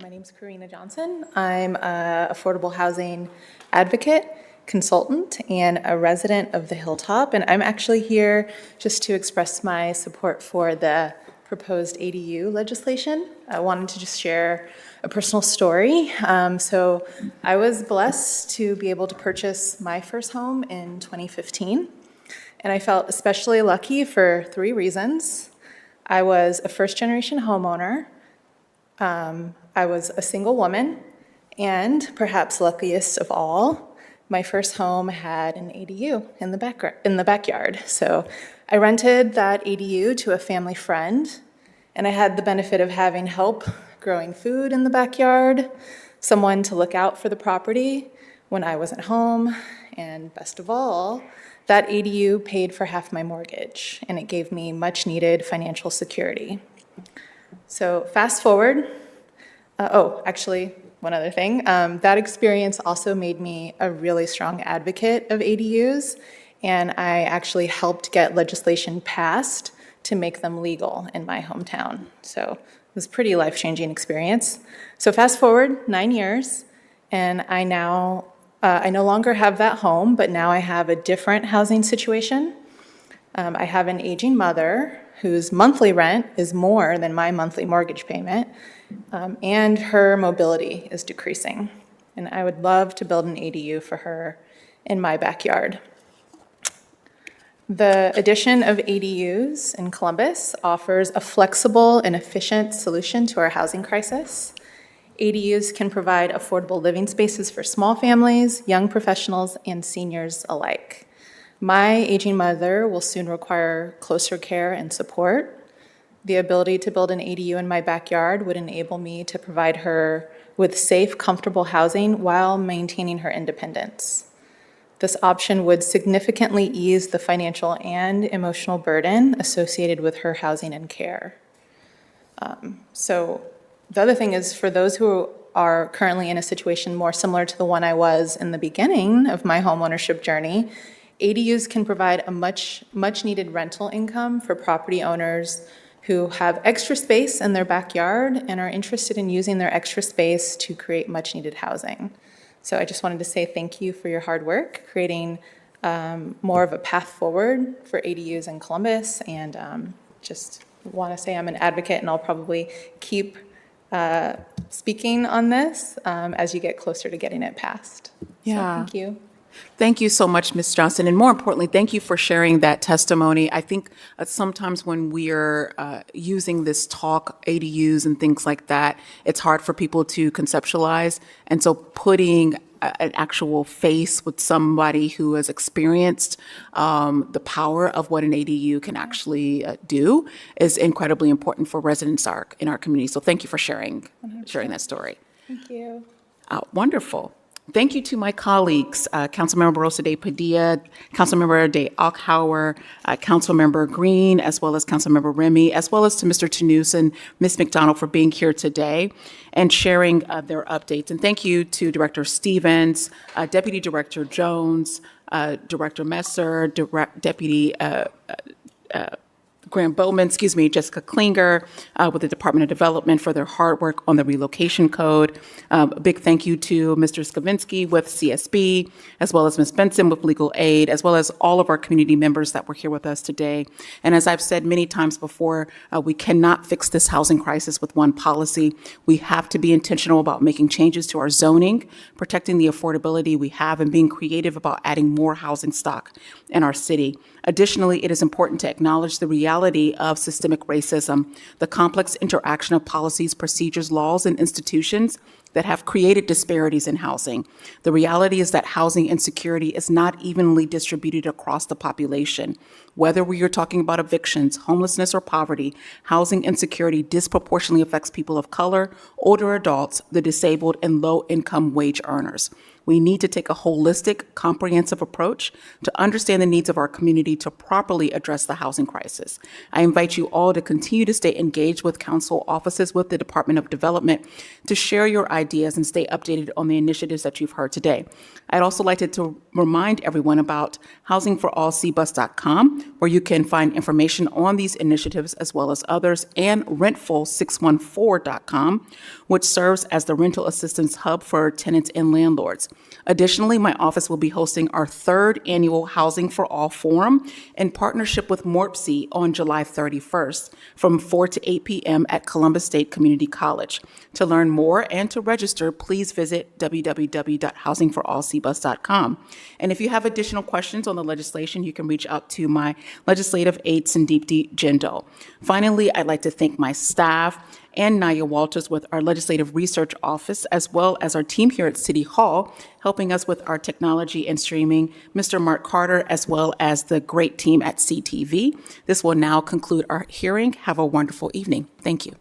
My name's Karina Johnson. I'm an affordable housing advocate, consultant, and a resident of the Hilltop. And I'm actually here just to express my support for the proposed ADU legislation. I wanted to just share a personal story. So I was blessed to be able to purchase my first home in 2015. And I felt especially lucky for 3 reasons. I was a first-generation homeowner, I was a single woman, and perhaps luckiest of all, my first home had an ADU in the backyard. So I rented that ADU to a family friend, and I had the benefit of having help growing food in the backyard, someone to look out for the property when I wasn't home, and best of all, that ADU paid for half my mortgage, and it gave me much-needed financial security. So fast forward. Actually, one other thing. That experience also made me a really strong advocate of ADUs, and I actually helped get legislation passed to make them legal in my hometown. So it was a pretty life-changing experience. So fast forward 9 years, and I no longer have that home, but now I have a different housing situation. I have an aging mother whose monthly rent is more than my monthly mortgage payment, and her mobility is decreasing. And I would love to build an ADU for her in my backyard. The addition of ADUs in Columbus offers a flexible and efficient solution to our housing crisis. ADUs can provide affordable living spaces for small families, young professionals, and seniors alike. My aging mother will soon require closer care and support. The ability to build an ADU in my backyard would enable me to provide her with safe, comfortable housing while maintaining her independence. This option would significantly ease the financial and emotional burden associated with her housing and care. So the other thing is, for those who are currently in a situation more similar to the one I was in the beginning of my homeownership journey, ADUs can provide a much needed rental income for property owners who have extra space in their backyard and are interested in using their extra space to create much needed housing. So I just wanted to say thank you for your hard work, creating more of a path forward for ADUs in Columbus, and just want to say I'm an advocate, and I'll probably keep speaking on this as you get closer to getting it passed. Yeah. So thank you. Thank you so much, Ms. Johnson, and more importantly, thank you for sharing that testimony. I think sometimes when we're using this talk, ADUs and things like that, it's hard for people to conceptualize, and so putting an actual face with somebody who has experienced the power of what an ADU can actually do is incredibly important for residents in our community. So thank you for sharing that story. Thank you. Wonderful. Thank you to my colleagues, Councilmember Rosa de Padilla, Councilmember de Alkhauer, Councilmember Green, as well as Councilmember Remy, as well as to Mr. Tanous and Ms. McDonald for being here today and sharing their updates. And thank you to Director Stevens, Deputy Director Jones, Director Messer, Deputy Graham Bowman, Jessica Klinger with the Department of Development for their hard work on the relocation code. A big thank you to Mr. Skavinsky with CSB, as well as Ms. Benson with legal aid, as well as all of our community members that were here with us today. And as I've said many times before, we cannot fix this housing crisis with one policy. We have to be intentional about making changes to our zoning, protecting the affordability we have, and being creative about adding more housing stock in our city. Additionally, it is important to acknowledge the reality of systemic racism, the complex interaction of policies, procedures, laws, and institutions that have created disparities in housing. The reality is that housing insecurity is not evenly distributed across the population. Whether we are talking about evictions, homelessness, or poverty, housing insecurity disproportionately affects people of color, older adults, the disabled, and low-income wage earners. We need to take a holistic, comprehensive approach to understand the needs of our community to properly address the housing crisis. I invite you all to continue to stay engaged with council offices with the Department of Development to share your ideas and stay updated on the initiatives that you've heard today. I'd also like to remind everyone about housingforallcbus.com, where you can find information on these initiatives as well as others, and rentful614.com, which serves as the rental assistance hub for tenants and landlords. Additionally, my office will be hosting our third annual Housing for All Forum in partnership with MORPC on July 31st from 4 to 8 p.m. at Columbus State Community College. To learn more and to register, please visit www.housingforallcbus.com. And if you have additional questions on the legislation, you can reach out to my legislative aide, Sandipti Jindal. Finally, I'd like to thank my staff and Naya Walters with our Legislative Research Office, as well as our team here at City Hall, helping us with our technology and streaming, Mr. Mark Carter, as well as the great team at CTV. This will now conclude our hearing. Have a wonderful evening. Thank you.